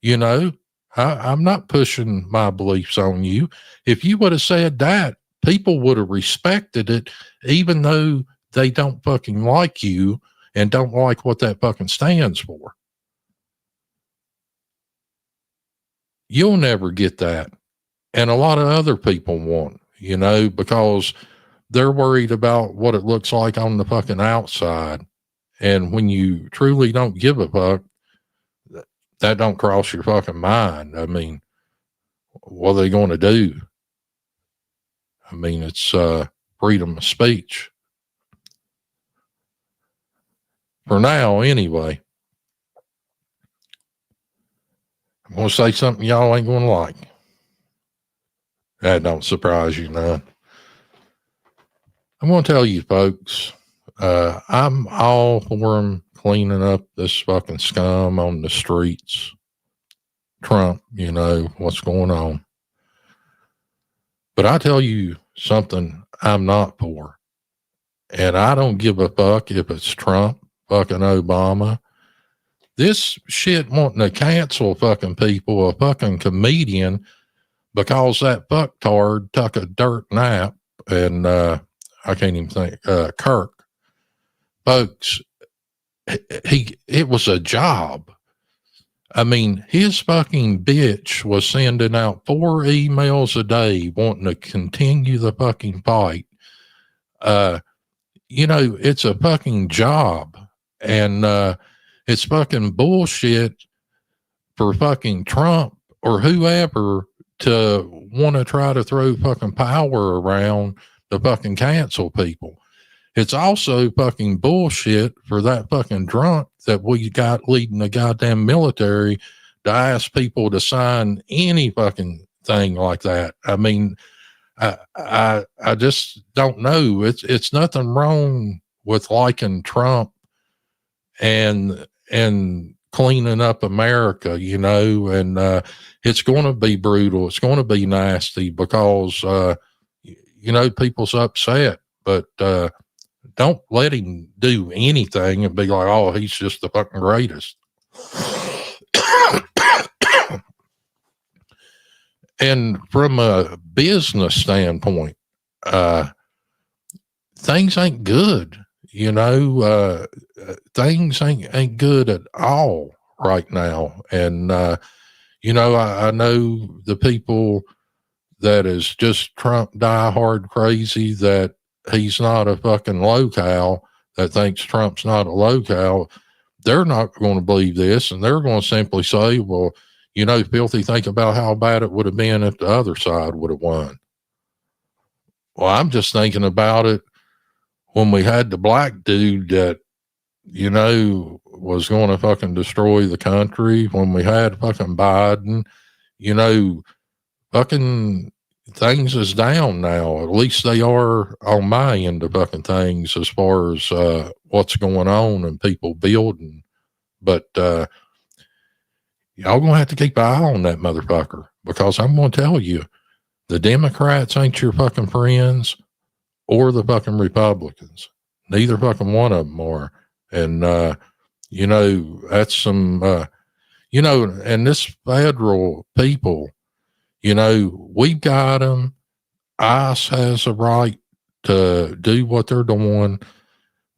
You know, I'm not pushing my beliefs on you. If you would have said that, people would have respected it, even though they don't fucking like you and don't like what that fucking stands for. You'll never get that. And a lot of other people won't, you know, because they're worried about what it looks like on the fucking outside. And when you truly don't give a fuck, that don't cross your fucking mind. I mean, what are they going to do? I mean, it's freedom of speech. For now, anyway. I'm going to say something y'all ain't going to like. That don't surprise you none. I'm going to tell you, folks, I'm all for them cleaning up this fucking scum on the streets. Trump, you know, what's going on. But I tell you something I'm not for. And I don't give a fuck if it's Trump, fucking Obama. This shit wanting to cancel fucking people, a fucking comedian, because that fucktard took a dirt nap, and I can't even think, Kirk. Folks, it was a job. I mean, his fucking bitch was sending out 4 emails a day wanting to continue the fucking fight. You know, it's a fucking job, and it's fucking bullshit for fucking Trump or whoever to want to try to throw fucking power around to fucking cancel people. It's also fucking bullshit for that fucking drunk that we got leading the goddamn military to ask people to sign any fucking thing like that. I mean, I just don't know. It's nothing wrong with liking Trump and cleaning up America, you know, and it's going to be brutal. It's going to be nasty because, you know, people's upset, but don't let him do anything and be like, oh, he's just the fucking greatest. And from a business standpoint, things ain't good. You know, things ain't good at all right now. And, you know, I know the people that is just Trump diehard crazy, that he's not a fucking locale, that thinks Trump's not a locale. They're not going to believe this. And they're going to simply say, well, you know, Filthy, think about how bad it would have been if the other side would have won. Well, I'm just thinking about it when we had the black dude that, you know, was going to fucking destroy the country, when we had fucking Biden, you know, fucking things is down now. At least they are on my end of fucking things as far as what's going on and people building. But y'all gonna have to keep an eye on that motherfucker, because I'm gonna tell you, the Democrats ain't your fucking friends, or the fucking Republicans. Neither fucking one of them are. And you know, that's some you know, and this federal people, you know, we've got them. ICE has a right to do what they're doing.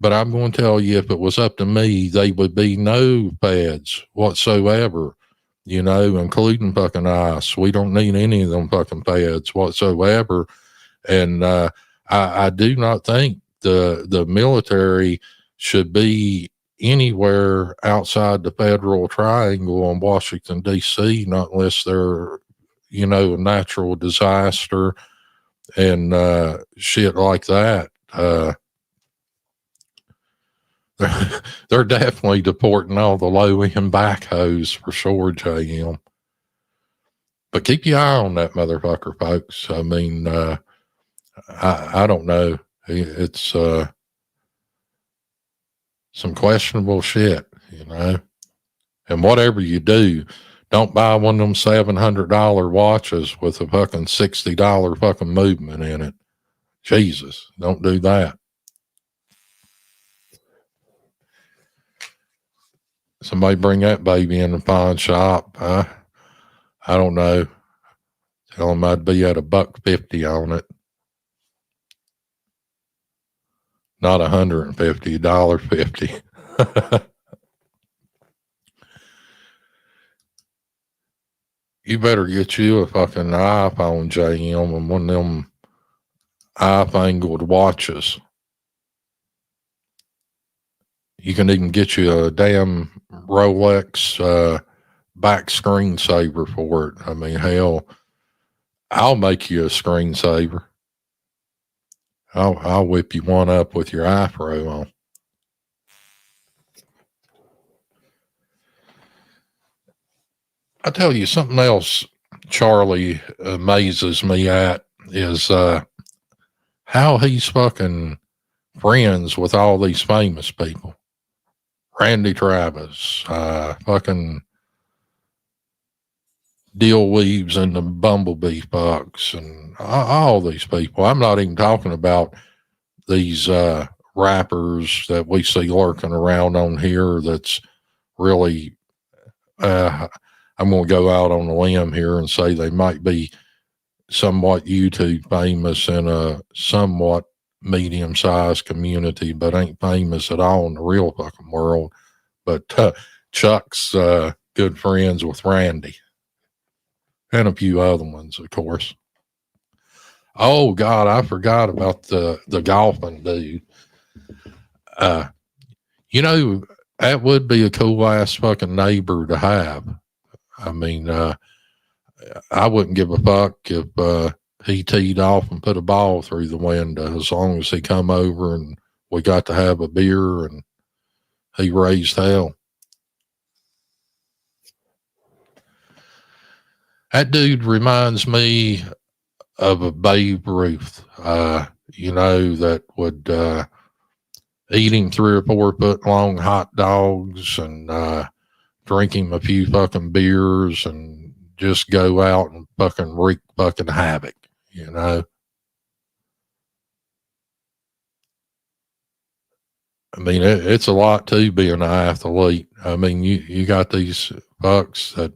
But I'm going to tell you, if it was up to me, they would be no feds whatsoever, you know, including fucking ICE. We don't need any of them fucking feds whatsoever. And I do not think the military should be anywhere outside the federal triangle in Washington, D.C., not unless they're, you know, a natural disaster and shit like that. They're definitely deporting all the low-end backhoes for sure, JM. But keep your eye on that motherfucker, folks. I mean, I don't know. It's some questionable shit, you know. And whatever you do, don't buy one of them $700 watches with a fucking $60 fucking movement in it. Jesus, don't do that. Somebody bring that baby in the pawn shop. I don't know. Tell them I'd be at $150 on it. Not $150, $1.50. You better get you a fucking iPhone, JM, and one of them eye-fangled watches. You can even get you a damn Rolex back screensaver for it. I mean, hell, I'll make you a screensaver. I'll whip you one up with your iPro on. I tell you something else Charlie amazes me at is how he's fucking friends with all these famous people. Randy Travis, fucking Dill Weaves and the Bumblebee Bucks, and all these people. I'm not even talking about these rappers that we see lurking around on here that's really, I'm going to go out on a limb here and say they might be somewhat YouTube famous in a somewhat medium-sized community, but ain't famous at all in the real fucking world. But Chuck's good friends with Randy. And a few other ones, of course. Oh, God, I forgot about the golfing dude. You know, that would be a cool-ass fucking neighbor to have. I mean, I wouldn't give a fuck if he teed off and put a ball through the window, as long as he come over and we got to have a beer and he raised hell. That dude reminds me of a Babe Ruth, you know, that would eat him 3 or 4 foot long hot dogs and drink him a few fucking beers and just go out and fucking wreak fucking havoc, you know. I mean, it's a lot to be an athlete. I mean, you got these fucks that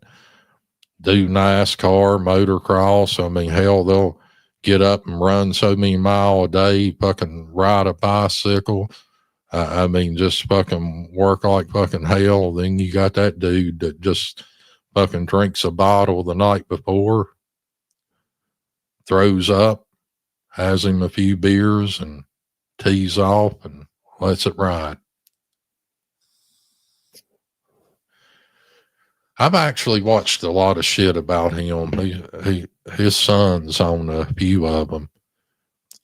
do NASCAR, motocross. I mean, hell, they'll get up and run so many miles a day, fucking ride a bicycle. I mean, just fucking work like fucking hell. Then you got that dude that just fucking drinks a bottle the night before, throws up, has him a few beers and tees off and lets it ride. I've actually watched a lot of shit about him. His son's on a few of them.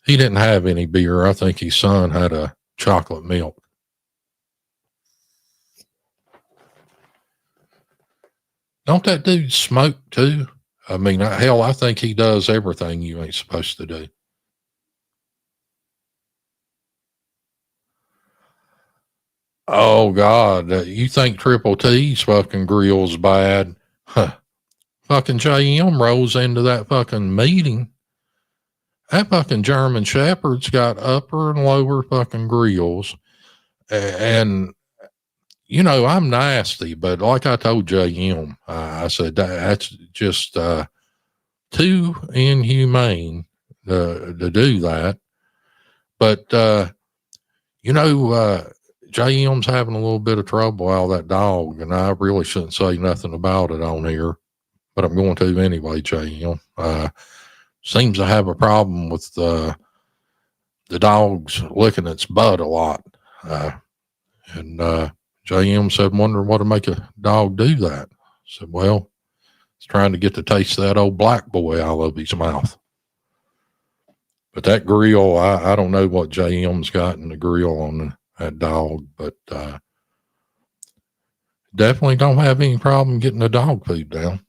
He didn't have any beer. I think his son had a chocolate milk. Don't that dude smoke too? I mean, hell, I think he does everything you ain't supposed to do. Oh, God. You think Triple T's fucking grill's bad? Huh. Fucking JM rolls into that fucking meeting. That fucking German Shepherd's got upper and lower fucking grills. And, you know, I'm nasty, but like I told JM, I said, that's just too inhumane to do that. But, you know, JM's having a little bit of trouble out of that dog, and I really shouldn't say nothing about it on here, but I'm going to anyway, JM. Seems to have a problem with the dog's licking its butt a lot. And JM said, wonder what would make a dog do that. I said, well, it's trying to get the taste of that old black boy out of his mouth. But that grill, I don't know what JM's got in the grill on that dog, but definitely don't have any problem getting the dog food down.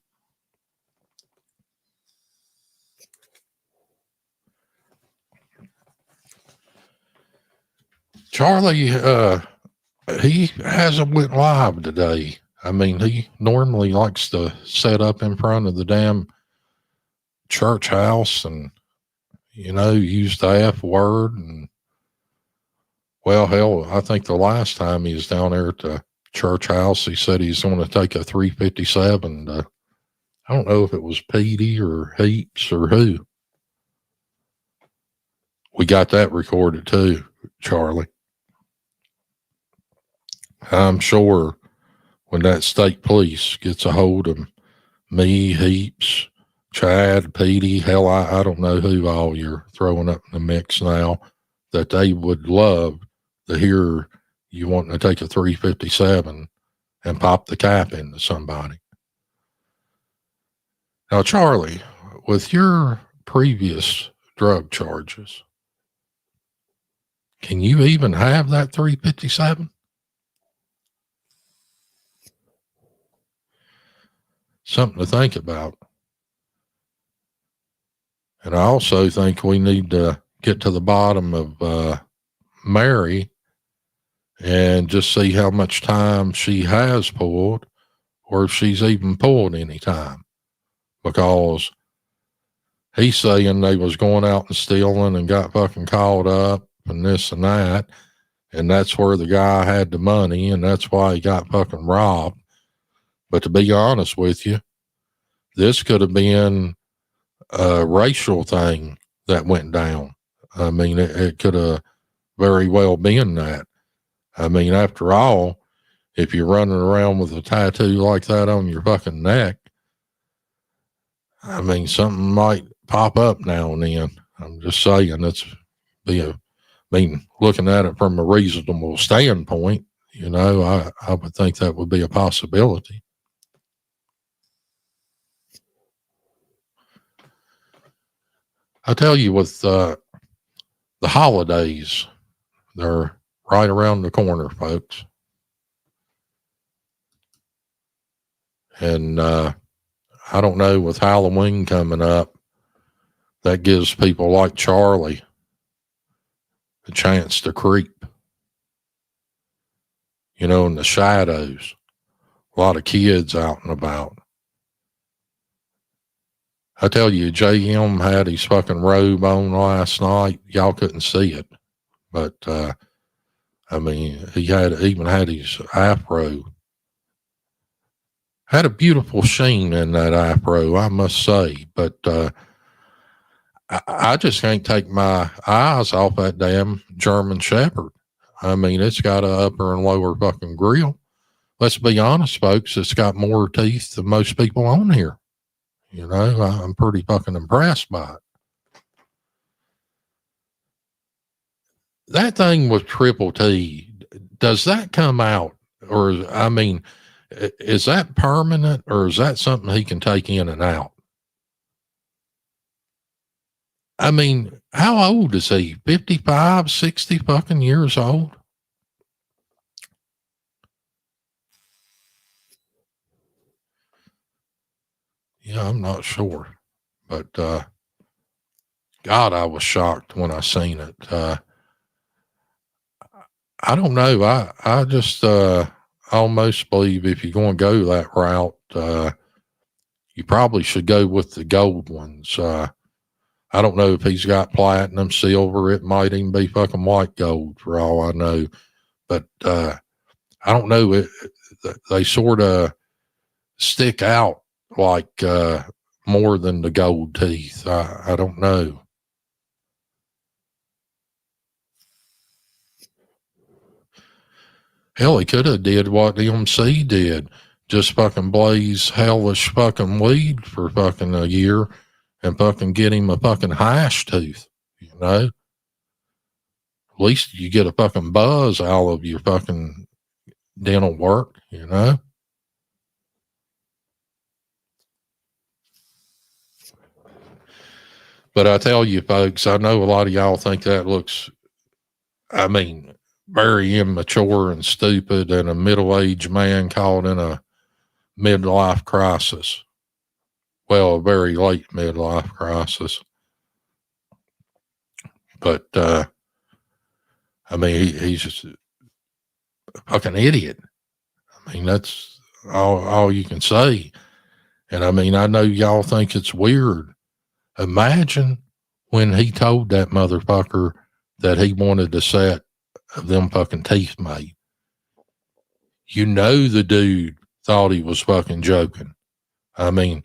Charlie, he hasn't went live today. I mean, he normally likes to set up in front of the damn church house and, you know, use the F word. And, well, hell, I think the last time he was down there at the church house, he said he's going to take a 357. I don't know if it was Petey or Heaps or who. We got that recorded too, Charlie. I'm sure when that state police gets a hold of me, Heaps, Chad, Petey, hell, I don't know who all you're throwing up in the mix now, that they would love to hear you wanting to take a 357 and pop the cap into somebody. Now, Charlie, with your previous drug charges, can you even have that 357? Something to think about. And I also think we need to get to the bottom of Mary and just see how much time she has pulled, or if she's even pulled any time. Because he's saying they was going out and stealing and got fucking caught up and this and that. And that's where the guy had the money, and that's why he got fucking robbed. But to be honest with you, this could have been a racial thing that went down. I mean, it could have very well been that. I mean, after all, if you're running around with a tattoo like that on your fucking neck, I mean, something might pop up now and then. I'm just saying, looking at it from a reasonable standpoint, you know, I would think that would be a possibility. I tell you, with the holidays, they're right around the corner, folks. And I don't know, with Halloween coming up, that gives people like Charlie a chance to creep. You know, in the shadows, a lot of kids out and about. I tell you, JM had his fucking robe on last night. Y'all couldn't see it. But, I mean, he even had his afro. Had a beautiful sheen in that afro, I must say. But I just can't take my eyes off that damn German Shepherd. I mean, it's got an upper and lower fucking grill. Let's be honest, folks. It's got more teeth than most people on here. You know, I'm pretty fucking impressed by it. That thing with Triple T, does that come out? Or, I mean, is that permanent, or is that something he can take in and out? I mean, how old is he? 55, 60 fucking years old? Yeah, I'm not sure. But, God, I was shocked when I seen it. I don't know. I just almost believe if you're going to go that route, you probably should go with the gold ones. I don't know if he's got platinum, silver. It might even be fucking white gold for all I know. But I don't know. They sort of stick out like more than the gold teeth. I don't know. Hell, he could have did what MC did. Just fucking blaze hellish fucking weed for fucking a year and fucking get him a fucking hash tooth, you know? At least you get a fucking buzz out of your fucking dental work, you know? But I tell you, folks, I know a lot of y'all think that looks, I mean, very immature and stupid, and a middle-aged man caught in a midlife crisis. Well, a very late midlife crisis. But, I mean, he's just a fucking idiot. I mean, that's all you can say. And I mean, I know y'all think it's weird. Imagine when he told that motherfucker that he wanted a set of them fucking teeth made. You know, the dude thought he was fucking joking. I mean,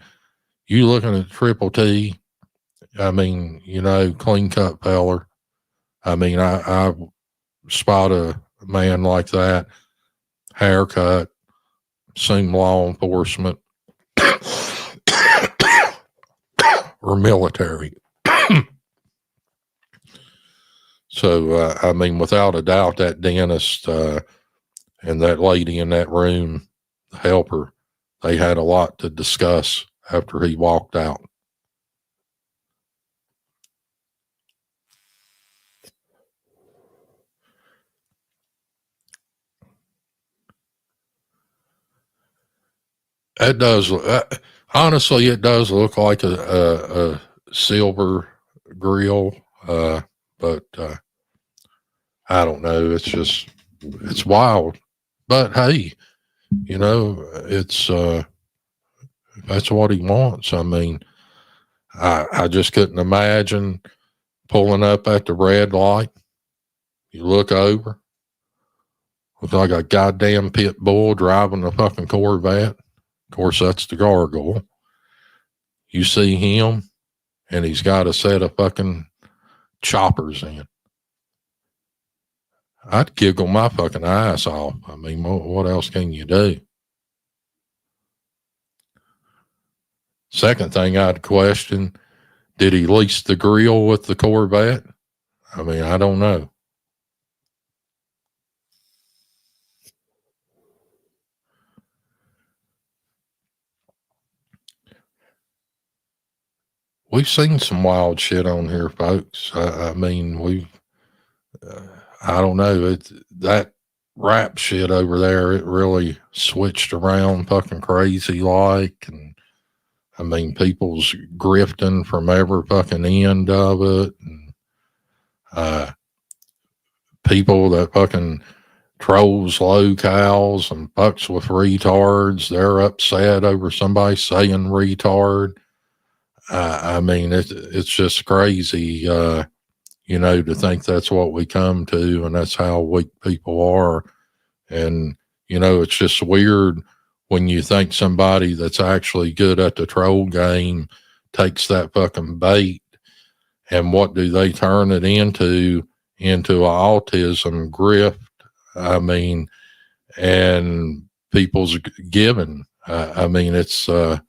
you looking at Triple T, I mean, you know, clean cut feller. I mean, I spot a man like that, haircut, seen law enforcement. or military. So, I mean, without a doubt, that dentist and that lady in that room, the helper, they had a lot to discuss after he walked out. It does. Honestly, it does look like a silver grill, but I don't know. It's wild. But hey, you know, it's that's what he wants. I mean, I just couldn't imagine pulling up at the red light. You look over, looks like a goddamn pit bull driving a fucking Corvette. Of course, that's the Gargoyle. You see him, and he's got a set of fucking choppers in. I'd giggle my fucking ass off. I mean, what else can you do? Second thing I'd question, did he lease the grill with the Corvette? I mean, I don't know. We've seen some wild shit on here, folks. I mean, I don't know. That rap shit over there, it really switched around fucking crazy like. And I mean, people's grifting from every fucking end of it. And people that fucking trolls locales and fucks with retards, they're upset over somebody saying retard. I mean, it's just crazy, you know, to think that's what we come to and that's how weak people are. And, you know, it's just weird when you think somebody that's actually good at the troll game takes that fucking bait, and what do they turn it into autism grift. I mean, and people's giving. I mean, it's, I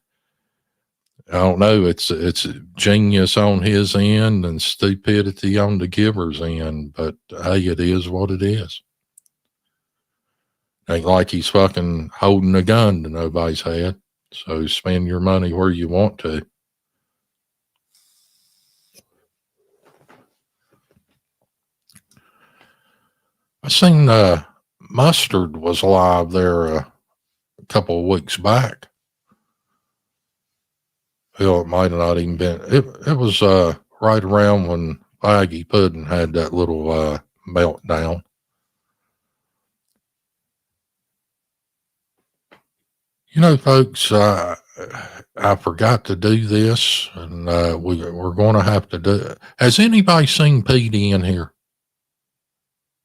don't know. It's genius on his end and stupidity on the giver's end, but hey, it is what it is. Ain't like he's fucking holding a gun to nobody's head. So spend your money where you want to. I seen Mustard was live there a couple of weeks back. Hell, it might have not even been. It was right around when Faggy Puddin had that little meltdown. You know, folks, I forgot to do this, and we're going to have to do it. Has anybody seen PD in here?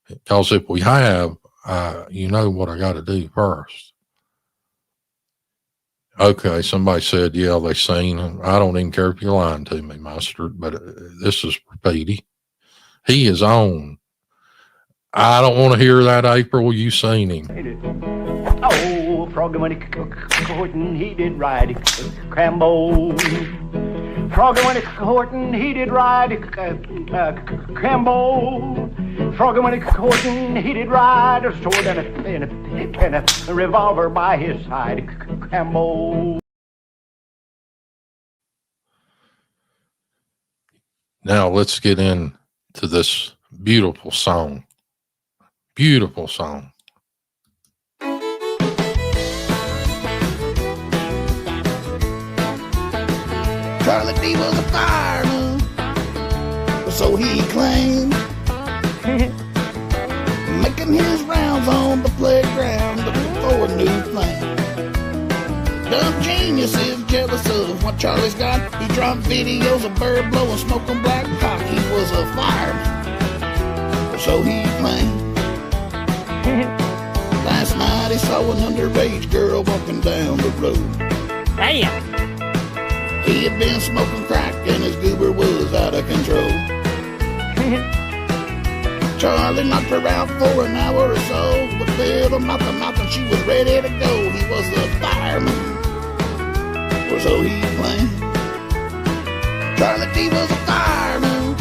Because if we have, you know what I got to do first. Okay, somebody said, yeah, they seen him. I don't even care if you're lying to me, Mustard, but this is for Petey. He is on. I don't want to hear that, April. You seen him. Oh, Froggy went courting, he did ride Crambo. Froggy went courting, he did ride Crambo. Froggy went courting, he did ride a sword and a revolver by his side. Crambo. Now let's get into this beautiful song. Beautiful song. Charlie D was a fireman, so he claimed. Making his rounds on the playground for a new flame. Dumb genius is jealous of what Charlie's got. He dropped videos of bird blowing smoke on black cock. He was a fireman, so he claimed. Last night he saw an underage girl walking down the road. Damn. He had been smoking crack and his goober was out of control. Charlie knocked her out for an hour or so, but little mouth and she was ready to go. He was a fireman, or so he claimed. Charlie D was a fireman,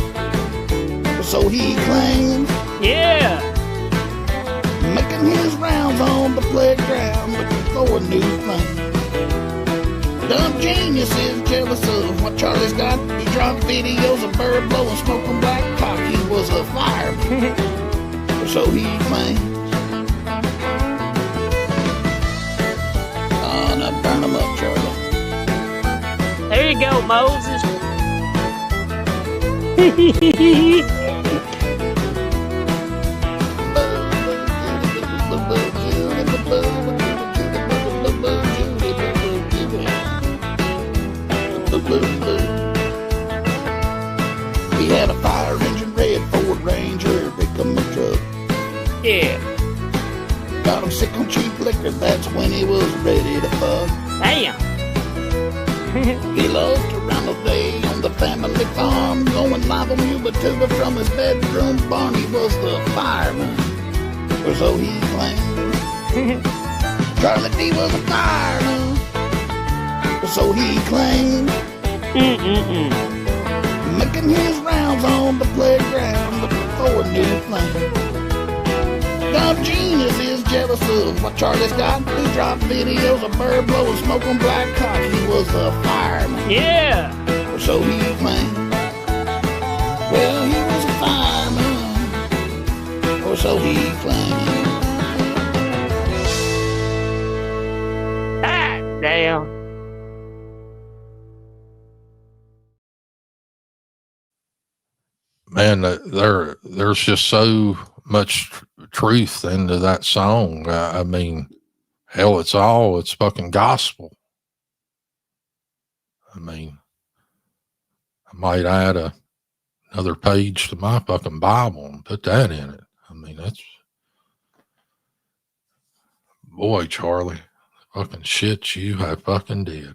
so he claims. Yeah. Making his rounds on the playground, looking for a new thing. Dumb genius is jealous of what Charlie's got. He dropped videos of bird blowing, smoking black cock. He was a fireman, so he claims. Oh, now burn him up, Charlie. There you go, Moses. He had a fire engine red Ford Ranger, become a truck. Yeah. Got him sick on cheap liquor, that's when he was ready to fuck. Damn. He loved to run all day on the family farm, going live on Yuba Tuba from his bedroom barn. He was the fireman, or so he claimed. Charlie D was a fireman, or so he claimed. Making his rounds on the playground, looking for a new flame. Dumb genius is jealous of what Charlie's got. He dropped videos of bird blowing, smoking black cock. He was a fireman. Yeah. Or so he claimed. Well, he was a fireman. Or so he claimed. Ah, damn. Man, there's just so much truth into that song. I mean, hell, it's fucking gospel. I mean, I might add another page to my fucking Bible and put that in it. I mean, that's, boy, Charlie, fucking shit you have fucking did.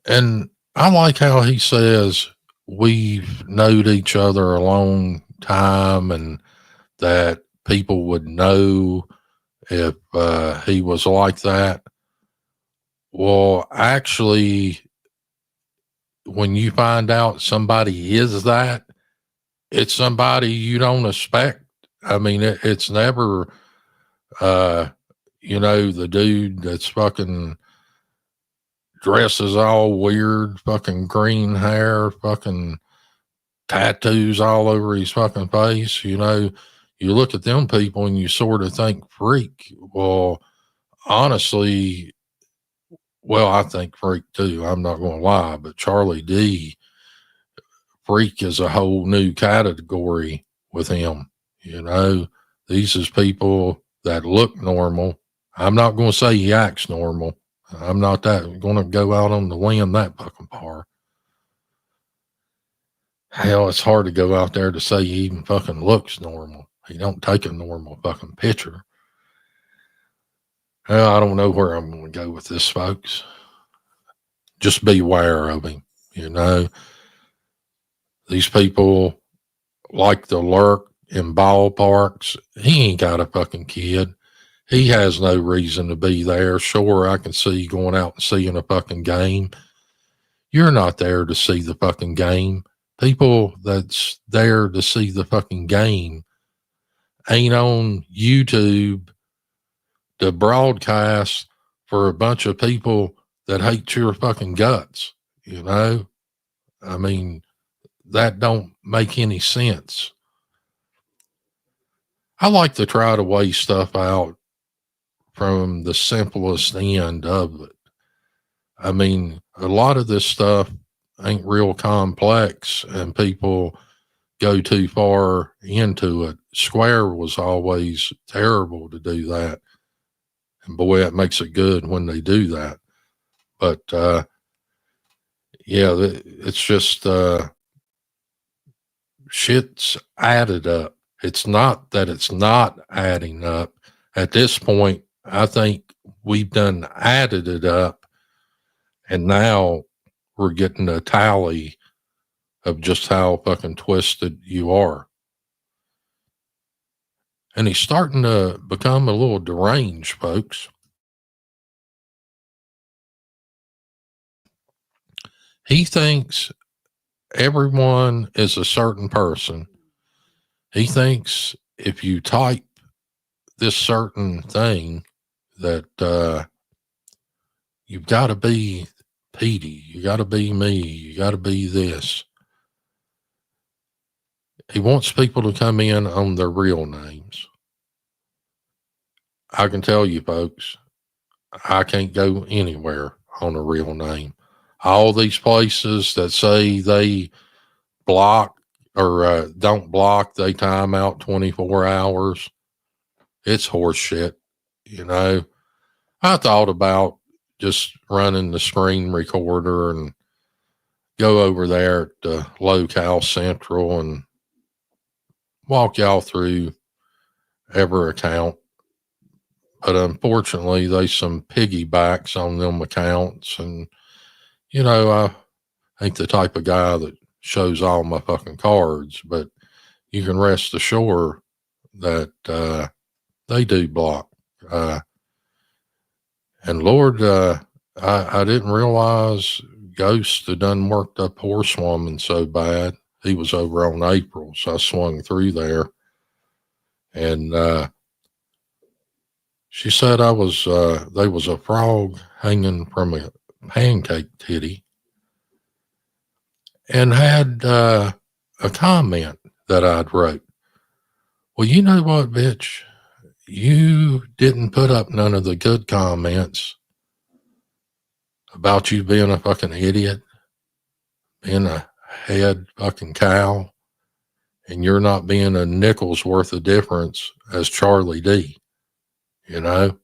And I like how he says we've known each other a long time and that people would know if he was like that. Well, actually, when you find out somebody is that, it's somebody you don't expect. I mean, it's never, the dude that's fucking dresses all weird, fucking green hair, fucking tattoos all over his fucking face. You look at them people and you sort of think freak. Well, honestly, I think freak too. I'm not going to lie, but Charlie D, freak is a whole new category with him. These is people that look normal. I'm not going to say he acts normal. I'm not going to go out on the limb that fucking far. Hell, it's hard to go out there to say he even fucking looks normal. He don't take a normal fucking picture. Well, I don't know where I'm going to go with this, folks. Just beware of him. These people like to lurk in ballparks. He ain't got a fucking kid. He has no reason to be there. Sure, I can see you going out and seeing a fucking game. You're not there to see the fucking game. People that's there to see the fucking game ain't on YouTube to broadcast for a bunch of people that hate your fucking guts. I mean, that don't make any sense. I like to try to weigh stuff out from the simplest end of it. I mean, a lot of this stuff ain't real complex and people go too far into it. Square was always terrible to do that. And boy, it makes it good when they do that. But, it's just, shit's added up. It's not that it's not adding up. At this point, I think we've done added it up, and now we're getting a tally of just how fucking twisted you are. And he's starting to become a little deranged, folks. He thinks everyone is a certain person. He thinks if you type this certain thing that you've got to be Petey, you got to be me, you got to be this. He wants people to come in on their real names. I can tell you folks, I can't go anywhere on a real name. All these places that say they block or don't block, they time out 24 hours. It's horse shit. You know, I thought about just running the screen recorder and go over there at the Locale Central and walk y'all through every account. But unfortunately, there's some piggybacks on them accounts. And, you know, I ain't the type of guy that shows all my fucking cards, but you can rest assured that they do block. And Lord, I didn't realize Ghost had done worked up Horsewoman so bad. He was over on April, so I swung through there. And she said there was a frog hanging from a pancake titty and had a comment that I'd wrote. Well, you know what, bitch? You didn't put up none of the good comments about you being a fucking idiot, being a head fucking cow, and you're not being a nickel's worth of difference as Charlie D, you know?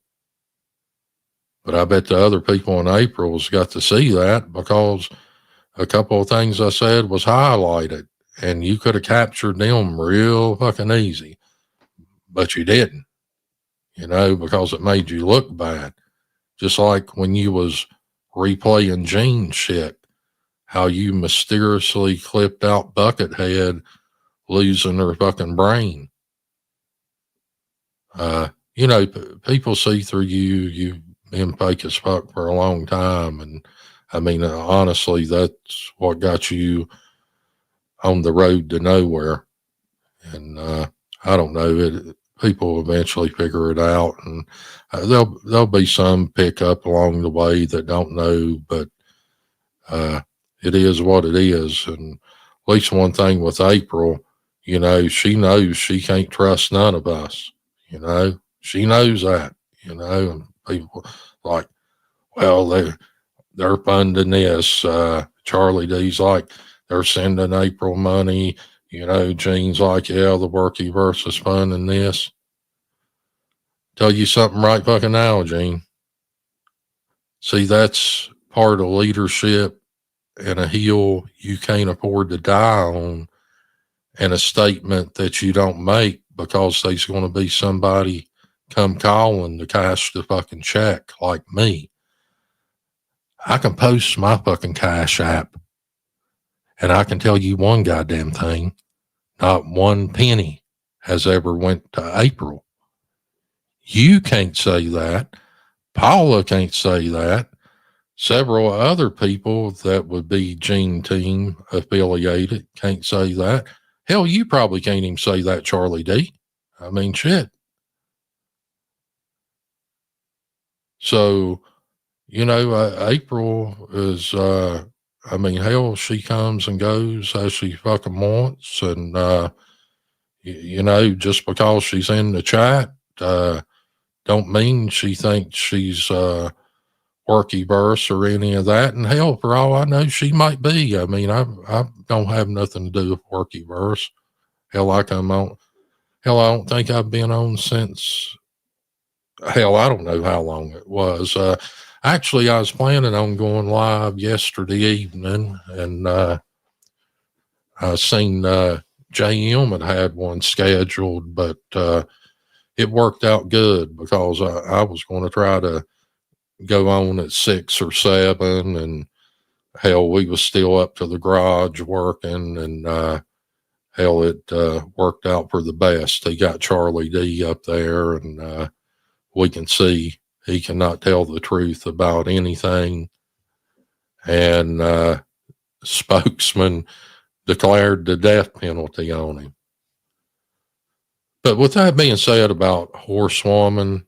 But I bet the other people in April's got to see that because a couple of things I said was highlighted and you could have captured them real fucking easy, but you didn't. You know, because it made you look bad. Just like when you was replaying Gene shit, how you mysteriously clipped out Buckethead losing her fucking brain. You know, people see through you. You've been fake as fuck for a long time. And I mean, honestly, that's what got you on the road to nowhere. And I don't know, people eventually figure it out, and there'll be some pickup along the way that don't know, but it is what it is. And at least one thing with April, you know, she knows she can't trust none of us. You know, she knows that. You know, and people like, well, they're funding this. Charlie D's like, they're sending April money. You know, Gene's like, yeah, the Workyverse is funding this. Tell you something right fucking now, Gene. See, that's part of leadership and a hill you can't afford to die on, and a statement that you don't make because there's going to be somebody come calling to cash the fucking check like me. I can post my fucking Cash App, and I can tell you one goddamn thing. Not one penny has ever went to April. You can't say that. Paula can't say that. Several other people that would be Gene Team affiliated can't say that. Hell, you probably can't even say that, Charlie D. I mean, shit. So, you know, April is, I mean, hell, she comes and goes as she fucking wants. And, you know, just because she's in the chat, don't mean she thinks she's Workyverse or any of that. And hell, for all I know, she might be. I mean, I don't have nothing to do with Workyverse. Hell, I come on. Hell, I don't think I've been on since, hell, I don't know how long it was. Actually, I was planning on going live yesterday evening, and I seen JM had one scheduled, but it worked out good because I was going to try to go on at 6 or 7, and hell, we was still up to the garage working, and hell, it worked out for the best. He got Charlie D up there, and we can see he cannot tell the truth about anything. And spokesman declared the death penalty on him. But with that being said about Horsewoman,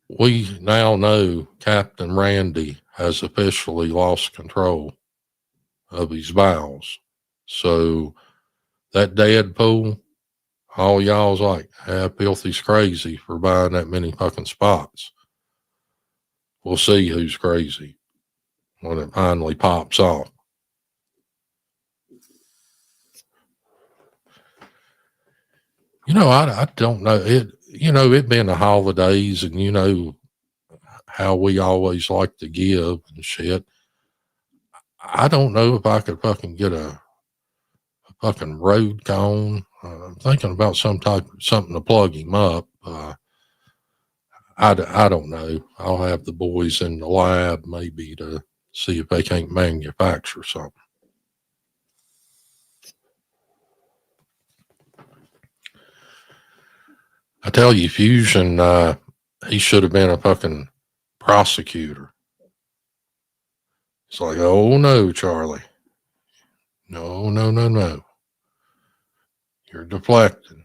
we now know Captain Randy has officially lost control of his bowels. So that Deadpool, all y'all's like, Filthy's crazy for buying that many fucking spots. We'll see who's crazy when it finally pops off. You know, I don't know it. You know, it been the holidays, and you know how we always like to give and shit. I don't know if I could fucking get a fucking road cone. I'm thinking about something to plug him up. I don't know. I'll have the boys in the lab maybe to see if they can't manufacture something. I tell you, Fusion, he should have been a fucking prosecutor. It's like, oh no, Charlie. No. You're deflecting.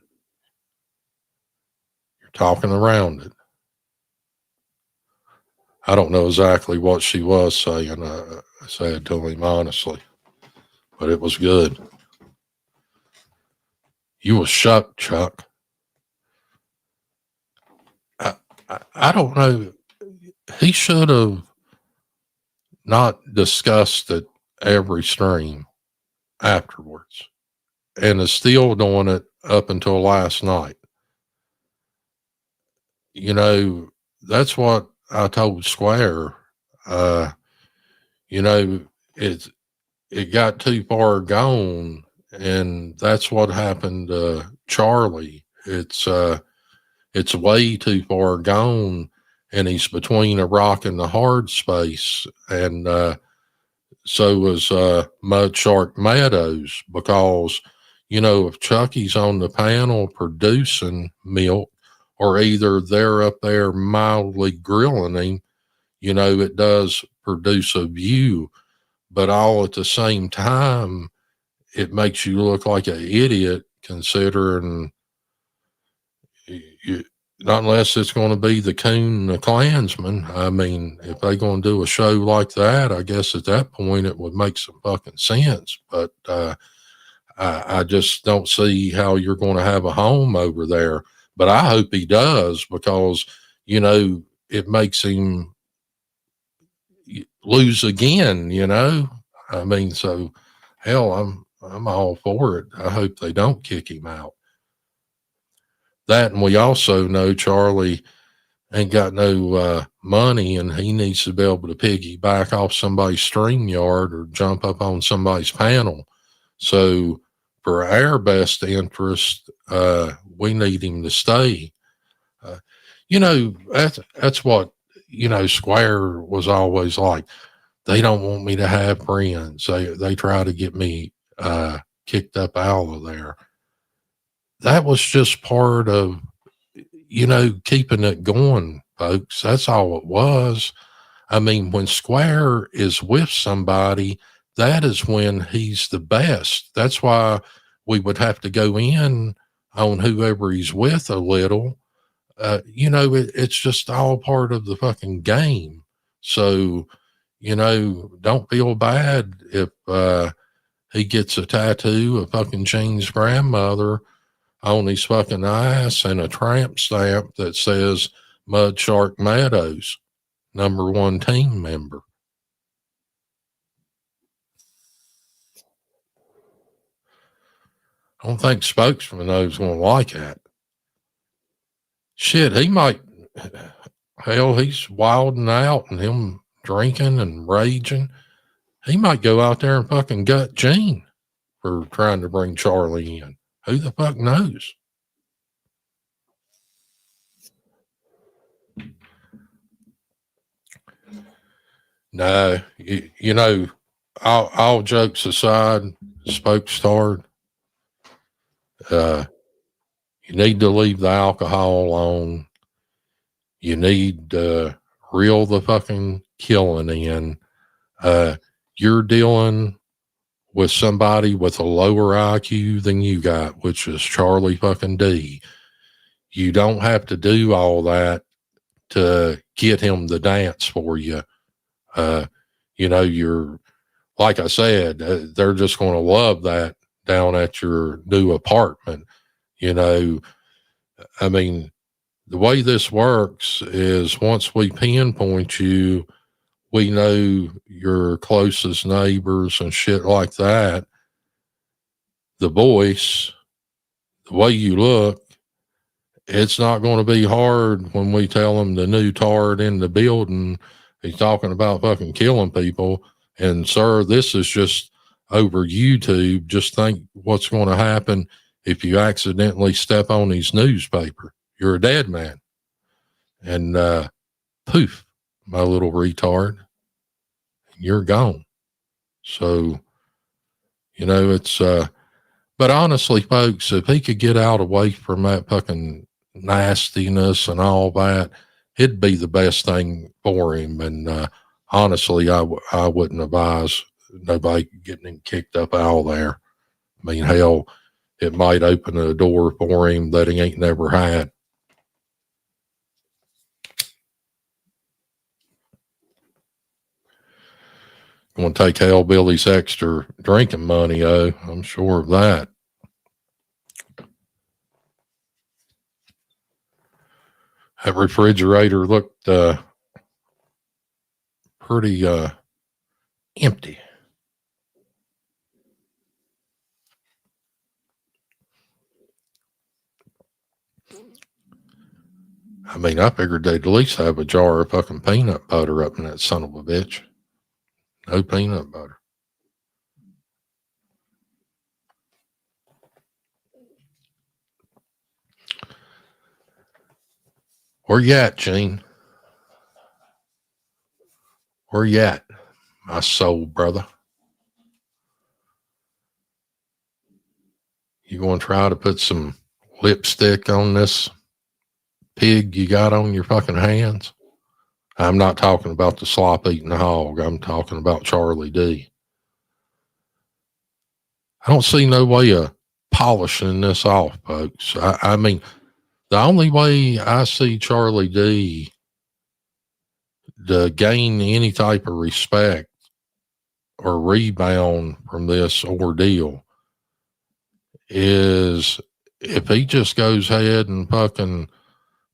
You're talking around it. I don't know exactly what she was saying. I said to him honestly, but it was good. You was shocked, Chuck. I don't know. He should have not discussed it every stream afterwards, and is still doing it up until last night. You know, that's what I told Square. You know, it got too far gone, and that's what happened to Charlie. It's way too far gone, and he's between a rock and the hard space. And so was Mud Shark Meadows, because, you know, if Chucky's on the panel producing milk, or either they're up there mildly grilling him, you know, it does produce a view, but all at the same time, it makes you look like an idiot, considering not unless it's going to be the Coon and the Klansman. I mean, if they're going to do a show like that, I guess at that point it would make some fucking sense. But I just don't see how you're going to have a home over there. But I hope he does, because, you know, it makes him lose again, you know? I mean, so hell, I'm all for it. I hope they don't kick him out. That, and we also know Charlie ain't got no money, and he needs to be able to piggyback off somebody's StreamYard or jump up on somebody's panel. So for our best interest, we need him to stay. You know, that's what, you know, Square was always like. They don't want me to have friends. They try to get me kicked up out of there. That was just part of, you know, keeping it going, folks. That's all it was. I mean, when Square is with somebody, that is when he's the best. That's why we would have to go in on whoever he's with a little. You know, it's just all part of the fucking game. So, you know, don't feel bad if he gets a tattoo of fucking Gene's grandmother on his fucking ass and a tramp stamp that says Mud Shark Meadows, #1 team member. I don't think Spokesman knows going to like that. Shit, he might, hell, he's wilding out and him drinking and raging. He might go out there and fucking gut Gene for trying to bring Charlie in. Who the fuck knows? No, you know, all jokes aside, Spokestard, you need to leave the alcohol alone. You need to reel the fucking killing in. You're dealing with somebody with a lower IQ than you got, which is Charlie fucking D. You don't have to do all that to get him to dance for you. You know, you're, like I said, they're just going to love that down at your new apartment. You know, I mean, the way this works is once we pinpoint you, we know your closest neighbors and shit like that, the voice, the way you look. It's not going to be hard when we tell them the new tard in the building, he's talking about fucking killing people. And sir, this is just over YouTube. Just think what's going to happen if you accidentally step on his newspaper. You're a dead man. And poof, my little retard, you're gone. So, you know, it's, but honestly, folks, if he could get out away from that fucking nastiness and all that, it'd be the best thing for him. And honestly, I wouldn't advise nobody getting him kicked up out there. I mean, hell, it might open a door for him that he ain't never had. Going to take Hellbilly's extra drinking money, I'm sure of that. That refrigerator looked pretty empty. I mean, I figured they'd at least have a jar of fucking peanut butter up in that son of a bitch. No peanut butter. Where you at, Gene? Where you at, my soul brother? You going to try to put some lipstick on this pig you got on your fucking hands? I'm not talking about the slop eating hog. I'm talking about Charlie D. I don't see no way of polishing this off, folks. I mean, the only way I see Charlie D to gain any type of respect or rebound from this ordeal is if he just goes ahead and fucking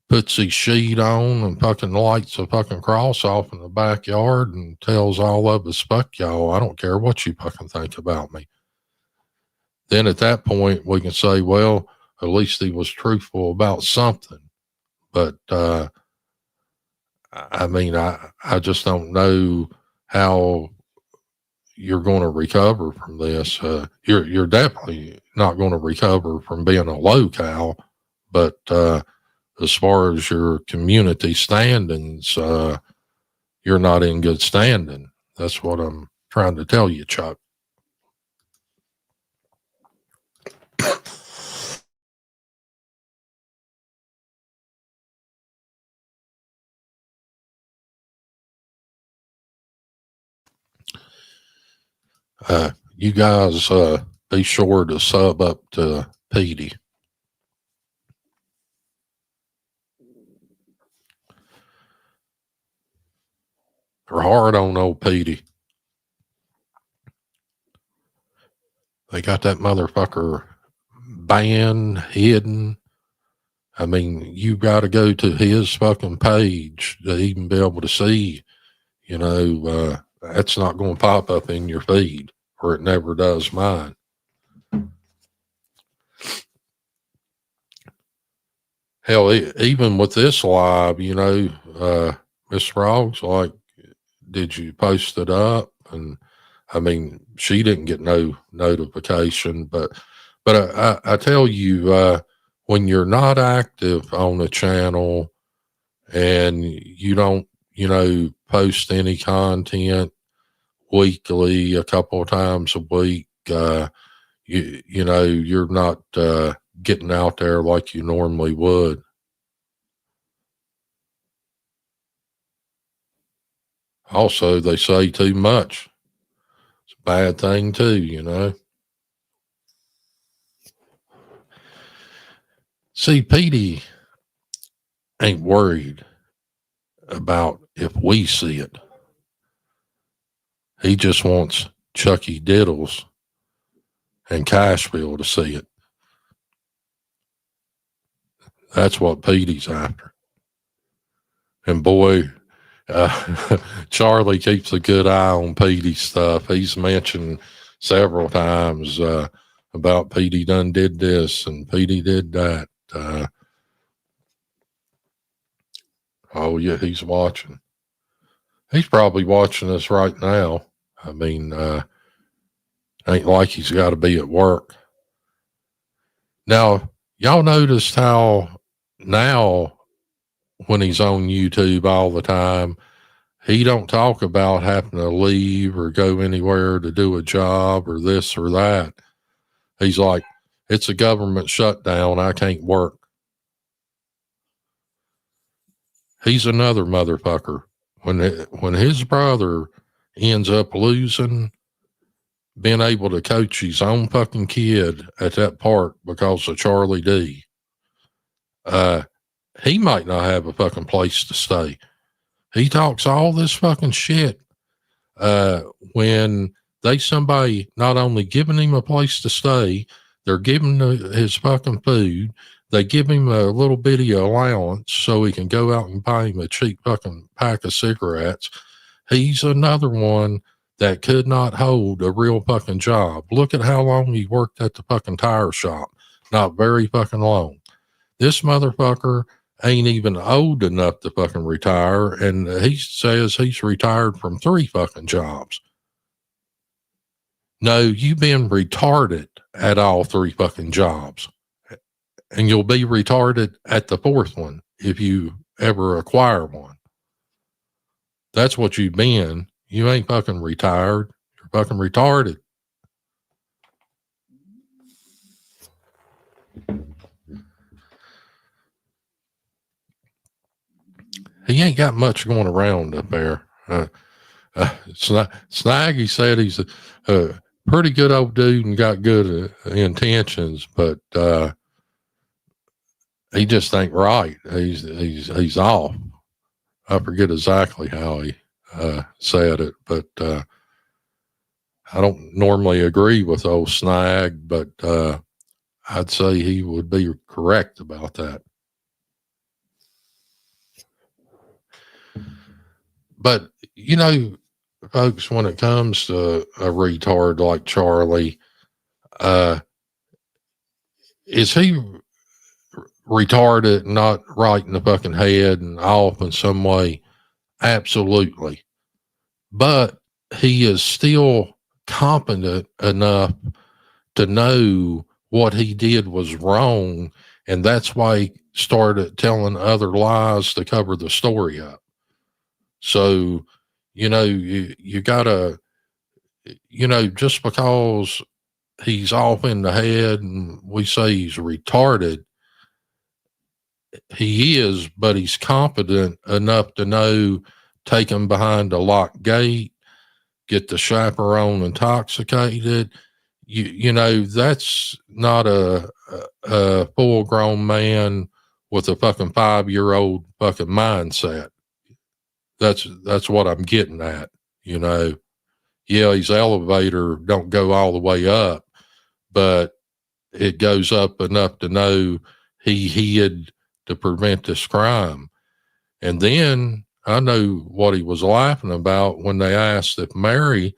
puts his sheet on and fucking lights a fucking cross off in the backyard and tells all of us, fuck y'all, I don't care what you fucking think about me. Then at that point, we can say, well, at least he was truthful about something. But, I mean, I just don't know how you're going to recover from this. You're definitely not going to recover from being a locale, but, as far as your community standings, you're not in good standing. That's what I'm trying to tell you, Chuck. You guys be sure to sub up to Petey. They're hard on old Petey. They got that motherfucker banned, hidden. I mean, you got to go to his fucking page to even be able to see, you know, that's not going to pop up in your feed, or it never does mine. Hell, even with this live, you know, Miss Frogs, like, did you post it up? And I mean, she didn't get no notification, but I tell you, when you're not active on the channel and you don't, you know, post any content weekly, a couple of times a week, you know, you're not getting out there like you normally would. Also, they say too much. It's a bad thing too, you know. See, Petey ain't worried about if we see it. He just wants Chucky Diddles and Cashville to see it. That's what Petey's after. And boy, Charlie keeps a good eye on Petey's stuff. He's mentioned several times about Petey done did this and Petey did that. Oh, yeah, he's watching. He's probably watching us right now. I mean, ain't like he's got to be at work. Now, y'all noticed how now when he's on YouTube all the time, he don't talk about having to leave or go anywhere to do a job or this or that. He's like, it's a government shutdown. I can't work. He's another motherfucker. When his brother ends up losing, being able to coach his own fucking kid at that park because of Charlie D, he might not have a fucking place to stay. He talks all this fucking shit when somebody not only giving him a place to stay, they're giving his fucking food. They give him a little bitty allowance so he can go out and buy him a cheap fucking pack of cigarettes. He's another one that could not hold a real fucking job. Look at how long he worked at the fucking tire shop. Not very fucking long. This motherfucker ain't even old enough to fucking retire, and he says he's retired from 3 fucking jobs. No, you've been retarded at all 3 fucking jobs. And you'll be retarded at the 4th one if you ever acquire one. That's what you've been. You ain't fucking retired. You're fucking retarded. He ain't got much going around up there. Snaggy said he's a pretty good old dude and got good intentions, but he just ain't right. He's off. I forget exactly how he said it, but I don't normally agree with old Snag, but I'd say he would be correct about that. But, you know, folks, when it comes to a retard like Charlie, is he retarded, not right in the fucking head and off in some way? Absolutely. But he is still competent enough to know what he did was wrong, and that's why he started telling other lies to cover the story up. So, you know, you gotta, you know, just because he's off in the head and we say he's retarded, he is, but he's competent enough to know, take him behind a locked gate, get the chaperone intoxicated. You know, that's not a full grown man with a fucking 5-year-old fucking mindset. That's what I'm getting at, you know. Yeah, his elevator don't go all the way up, but it goes up enough to know he hid to prevent this crime. And then I know what he was laughing about when they asked if Mary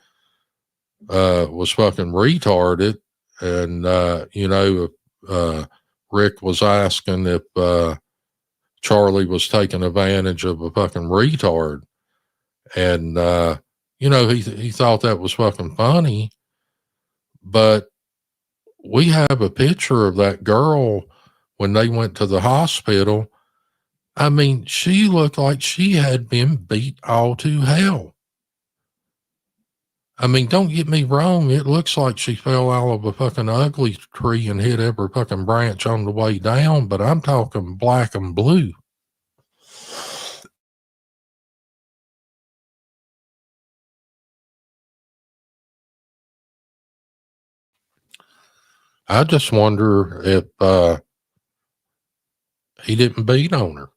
was fucking retarded. And, you know, Rick was asking if Charlie was taking advantage of a fucking retard. And, you know, he thought that was fucking funny. But we have a picture of that girl when they went to the hospital. I mean, she looked like she had been beat all to hell. I mean, don't get me wrong. It looks like she fell out of a fucking ugly tree and hit every fucking branch on the way down, but I'm talking black and blue. I just wonder if he didn't beat on her.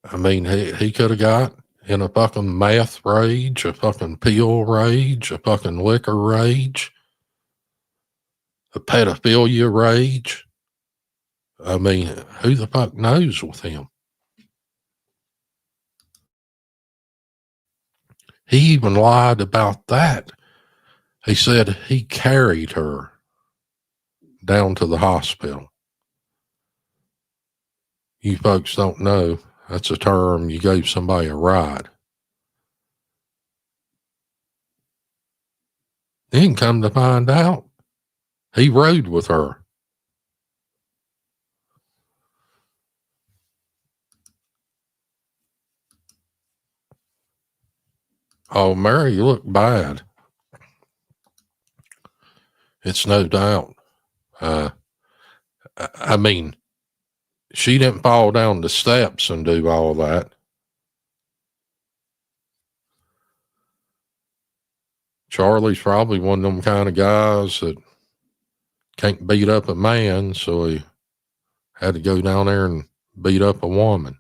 I mean, he could have got in a fucking meth rage, a fucking pill rage, a fucking liquor rage, a pedophilia rage. I mean, who the fuck knows with him? He even lied about that. He said he carried her down to the hospital. You folks don't know. That's a term you gave somebody a ride. Then come to find out, he rode with her. Oh, Mary, you look bad. It's no doubt. I mean, she didn't fall down the steps and do all that. Charlie's probably one of them kind of guys that can't beat up a man, so he had to go down there and beat up a woman.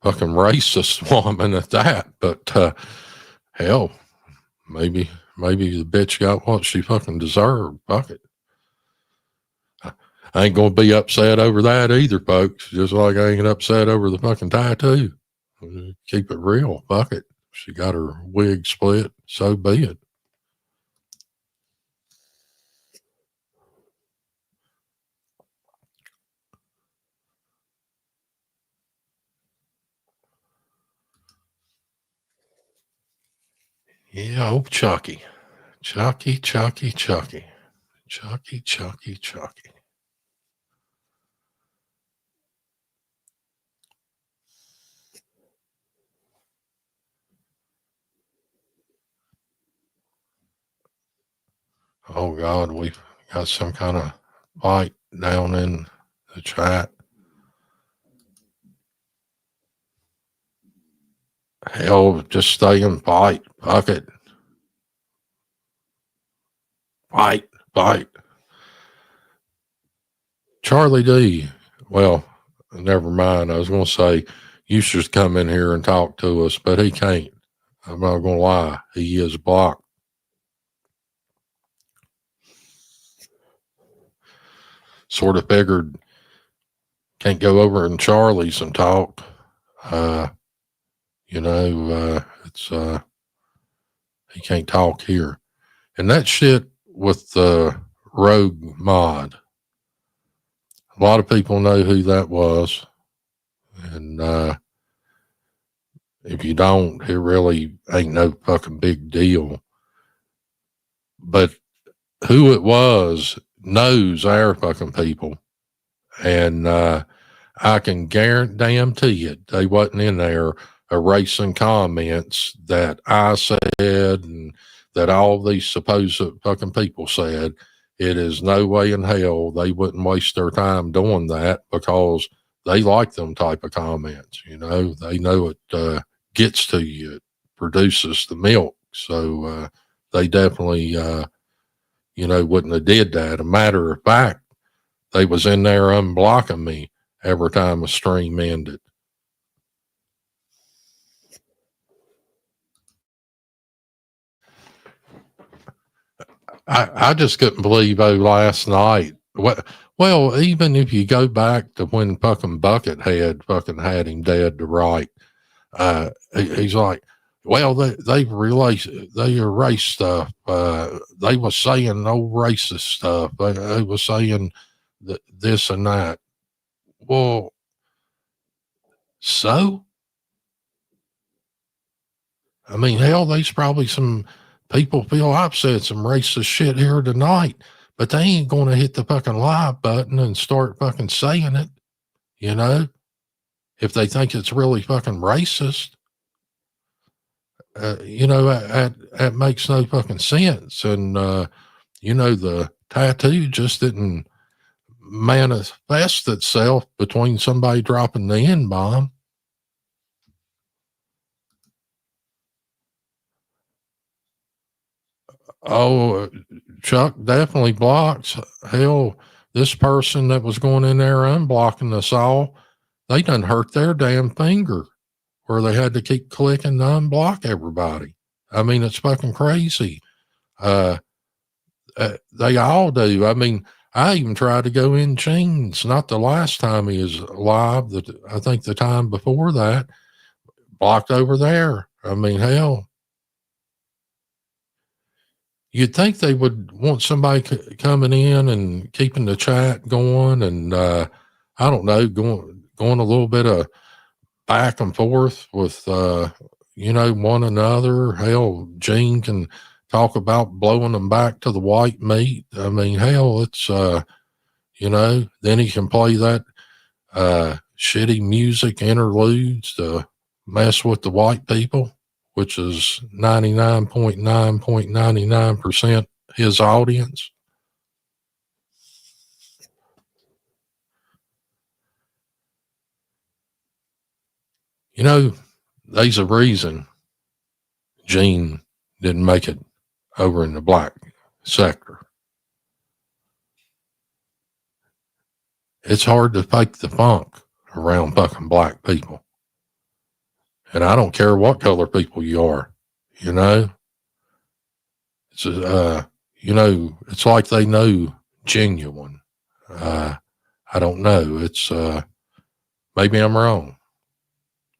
Fucking racist woman at that, but hell, maybe the bitch got what she fucking deserved. Fuck it. I ain't gonna be upset over that either, folks. Just like I ain't upset over the fucking tattoo. Keep it real. Fuck it. She got her wig split. So be it. Yeah, old Chucky. Chucky. Oh God, we've got some kind of fight down in the chat. Hell, just stay and fight. Fuck it. Fight. Charlie D. Well, never mind. I was going to say, you should come in here and talk to us, but he can't. I'm not going to lie. He is blocked. Sort of figured can't go over in Charlie's and talk. It's he can't talk here. And that shit with the Rogue Mod, a lot of people know who that was. And if you don't, it really ain't no fucking big deal. But who it was knows our fucking people. And I can guarantee you they wasn't in there erasing comments that I said and that all these supposed fucking people said. It is no way in hell they wouldn't waste their time doing that, because they like them type of comments. You know, they know it gets to you, it produces the milk. So they definitely, wouldn't have did that. A matter of fact, they was in there unblocking me every time a stream ended. I just couldn't believe last night. Well, even if you go back to when fucking Buckethead fucking had him dead to right, he's like, well, they erased stuff. They were saying no racist stuff. They were saying this and that. Well, so? I mean, hell, there's probably some people feel I've said some racist shit here tonight, but they ain't going to hit the fucking live button and start fucking saying it, if they think it's really fucking racist. That makes no fucking sense. And, the tattoo just didn't manifest itself between somebody dropping the N-bomb. Oh, Chuck definitely blocks. Hell, this person that was going in there unblocking us all, they done hurt their damn finger where they had to keep clicking to unblock everybody. I mean, it's fucking crazy. They all do. I mean, I even tried to go in Gene's, not the last time he was live, I think the time before that, blocked over there. I mean, hell, you'd think they would want somebody coming in and keeping the chat going, and I don't know, going a little bit of back and forth with one another. Hell, Gene can talk about blowing them back to the white meat. I mean, hell, it's then he can play that shitty music interludes to mess with the white people, which is 99.9.99% his audience. You know, there's a reason Gene didn't make it over in the black sector. It's hard to fake the funk around fucking black people. And I don't care what color people you are, It's, it's like they know genuine. I don't know. It's, maybe I'm wrong.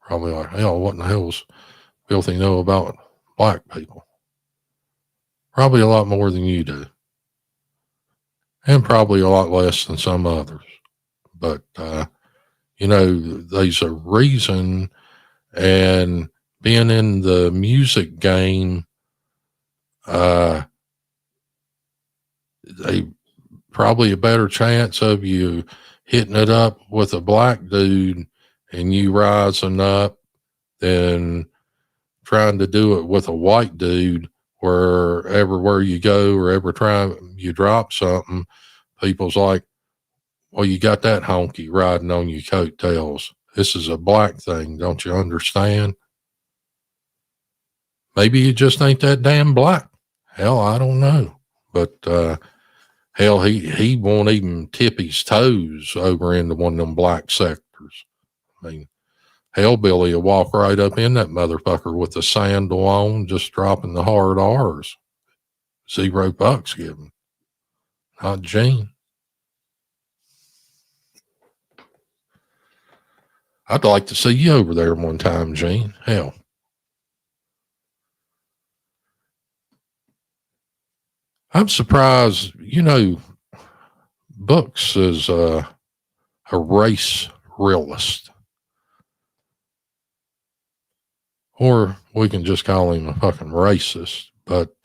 Probably like, hell, what in the hell's Filthy know about black people? Probably a lot more than you do. And probably a lot less than some others. But, there's a reason, and being in the music game, they probably a better chance of you hitting it up with a black dude and you rising up than trying to do it with a white dude, where everywhere you go or every time you drop something, people's like, well, you got that honky riding on your coattails. This is a black thing. Don't you understand? Maybe you just ain't that damn black. Hell, I don't know. But, hell, he won't even tip his toes over into one of them black sectors. I mean, Hellbilly will walk right up in that motherfucker with the sandal on, just dropping the hard R's. $0 given. Not Gene. I'd like to see you over there one time, Gene. Hell. I'm surprised, Books is a race realist. Or we can just call him a fucking racist. But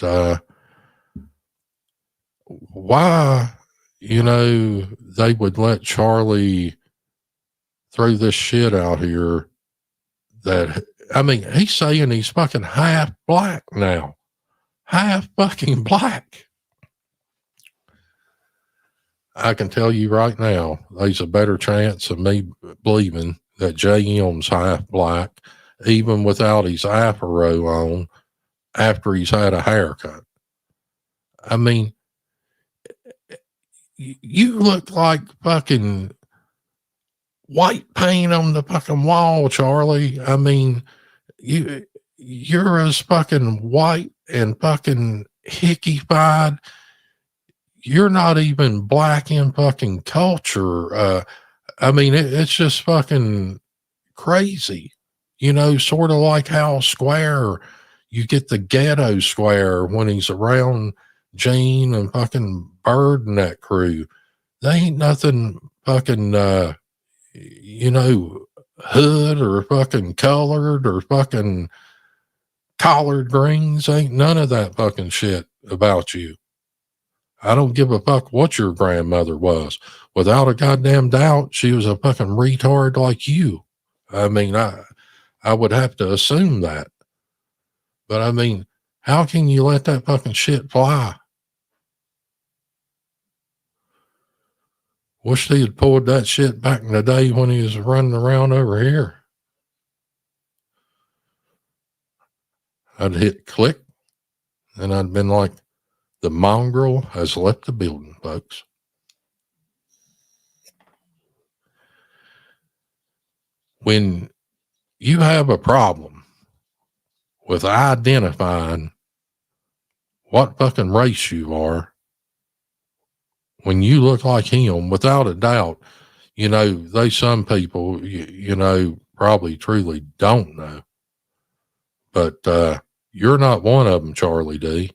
why, they would let Charlie throw this shit out here that, he's saying he's fucking half black now. Half fucking black. I can tell you right now, there's a better chance of me believing that J.M.'s half black, even without his afro on, after he's had a haircut. You look like fucking white paint on the fucking wall, Charlie. You're as fucking white and fucking hickey-fied. You're not even black in fucking culture. It's just fucking crazy. Sort of like how Square, you get the ghetto Square when he's around Gene and fucking Bird and that crew. They ain't nothing fucking, hood or fucking colored or fucking collard greens. Ain't none of that fucking shit about you. I don't give a fuck what your grandmother was. Without a goddamn doubt, she was a fucking retard like you. I would have to assume that. But how can you let that fucking shit fly? Wish they had pulled that shit back in the day when he was running around over here. I'd hit click and I'd been like, The mongrel has left the building, folks. When you have a problem with identifying what fucking race you are, when you look like him, without a doubt, you know, some people, you know, probably truly don't know. But you're not one of them, Charlie D.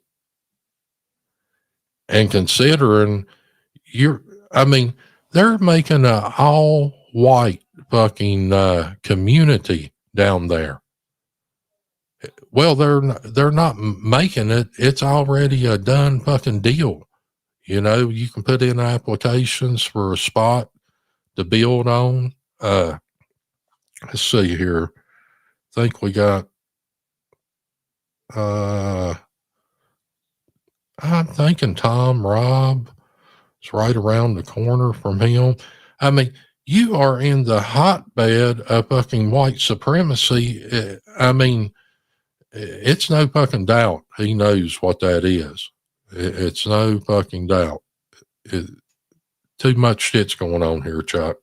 And considering they're making a all white fucking community down there. Well, they're not making it. It's already a done fucking deal. You know, you can put in applications for a spot to build on. Let's see here. I think we got, I'm thinking Tom Robb is right around the corner from him. I mean, you are in the hotbed of fucking white supremacy. I mean, it's no fucking doubt he knows what that is. It's no fucking doubt. Too much shit's going on here, Chuck.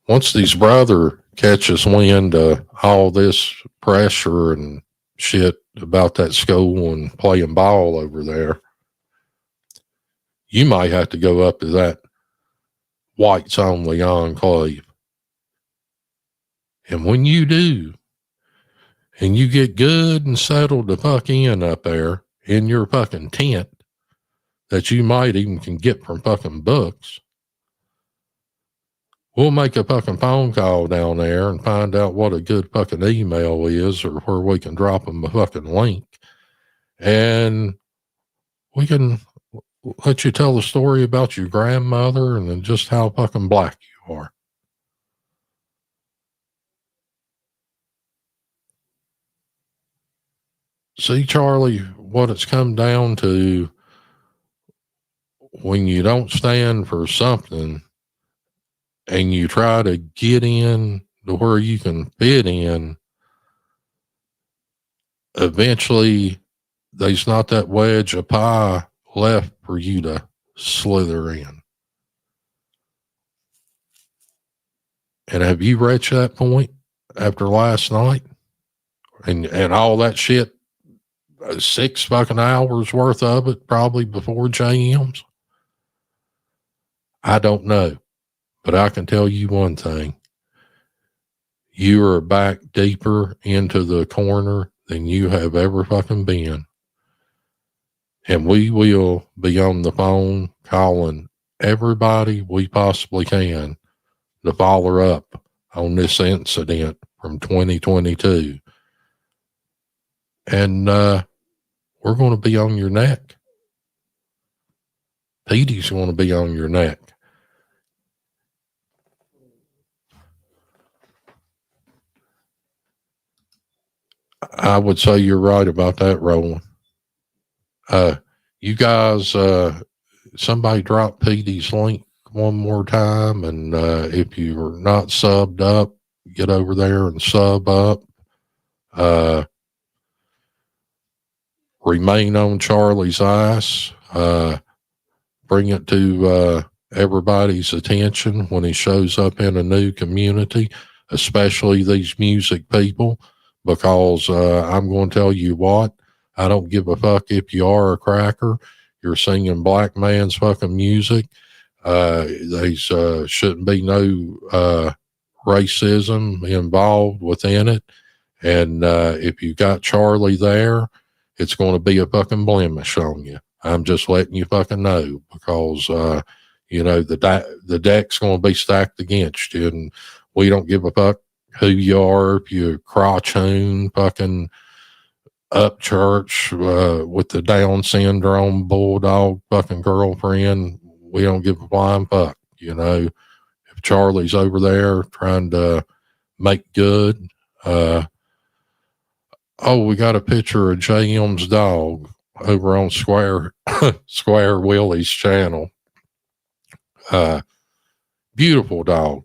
Once these brother catches wind of all this pressure and shit about that school and playing ball over there, you might have to go up to that whites only enclave. And when you do, and you get good and settled the fuck in up there in your fucking tent that you might even can get from fucking books, we'll make a fucking phone call down there and find out what a good fucking email is, or where we can drop them a fucking link. And we can let you tell the story about your grandmother and then just how fucking black you are. See, Charlie, what it's come down to, when you don't stand for something and you try to get in to where you can fit in, eventually there's not that wedge of pie left for you to slither in. And have you reached that point after last night? And all that shit, 6 fucking hours worth of it, probably before JM's? I don't know. But I can tell you one thing. You are back deeper into the corner than you have ever fucking been. And we will be on the phone calling everybody we possibly can to follow up on this incident from 2022. And we're going to be on your neck. Petey's going to be on your neck. I would say you're right about that, Roland. You guys, somebody drop Petey's link one more time, and if you're not subbed up, get over there and sub up. Remain on Charlie's ass. Bring it to everybody's attention when he shows up in a new community, especially these music people, because I'm going to tell you what, I don't give a fuck if you are a cracker. You're singing black man's fucking music. There's shouldn't be no racism involved within it. And if you got Charlie there, it's going to be a fucking blemish on you. I'm just letting you fucking know, because you know, the deck's going to be stacked against you, and we don't give a fuck who you are. If you're crotchoon, fucking up church with the Down syndrome bulldog fucking girlfriend, we don't give a flying fuck. You know, if Charlie's over there trying to make good, oh, we got a picture of JM's dog over on Square Willie's channel. Beautiful dog.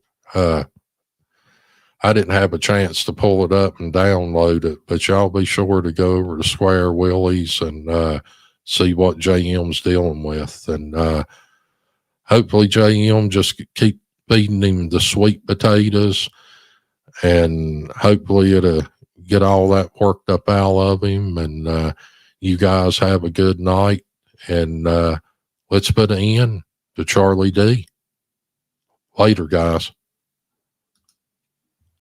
I didn't have a chance to pull it up and download it, but y'all be sure to go over to Square Willie's and see what JM's dealing with. And hopefully JM just keep feeding him the sweet potatoes, and hopefully it'll get all that worked up out of him. And you guys have a good night, and let's put an end to Charlie D. Later, guys.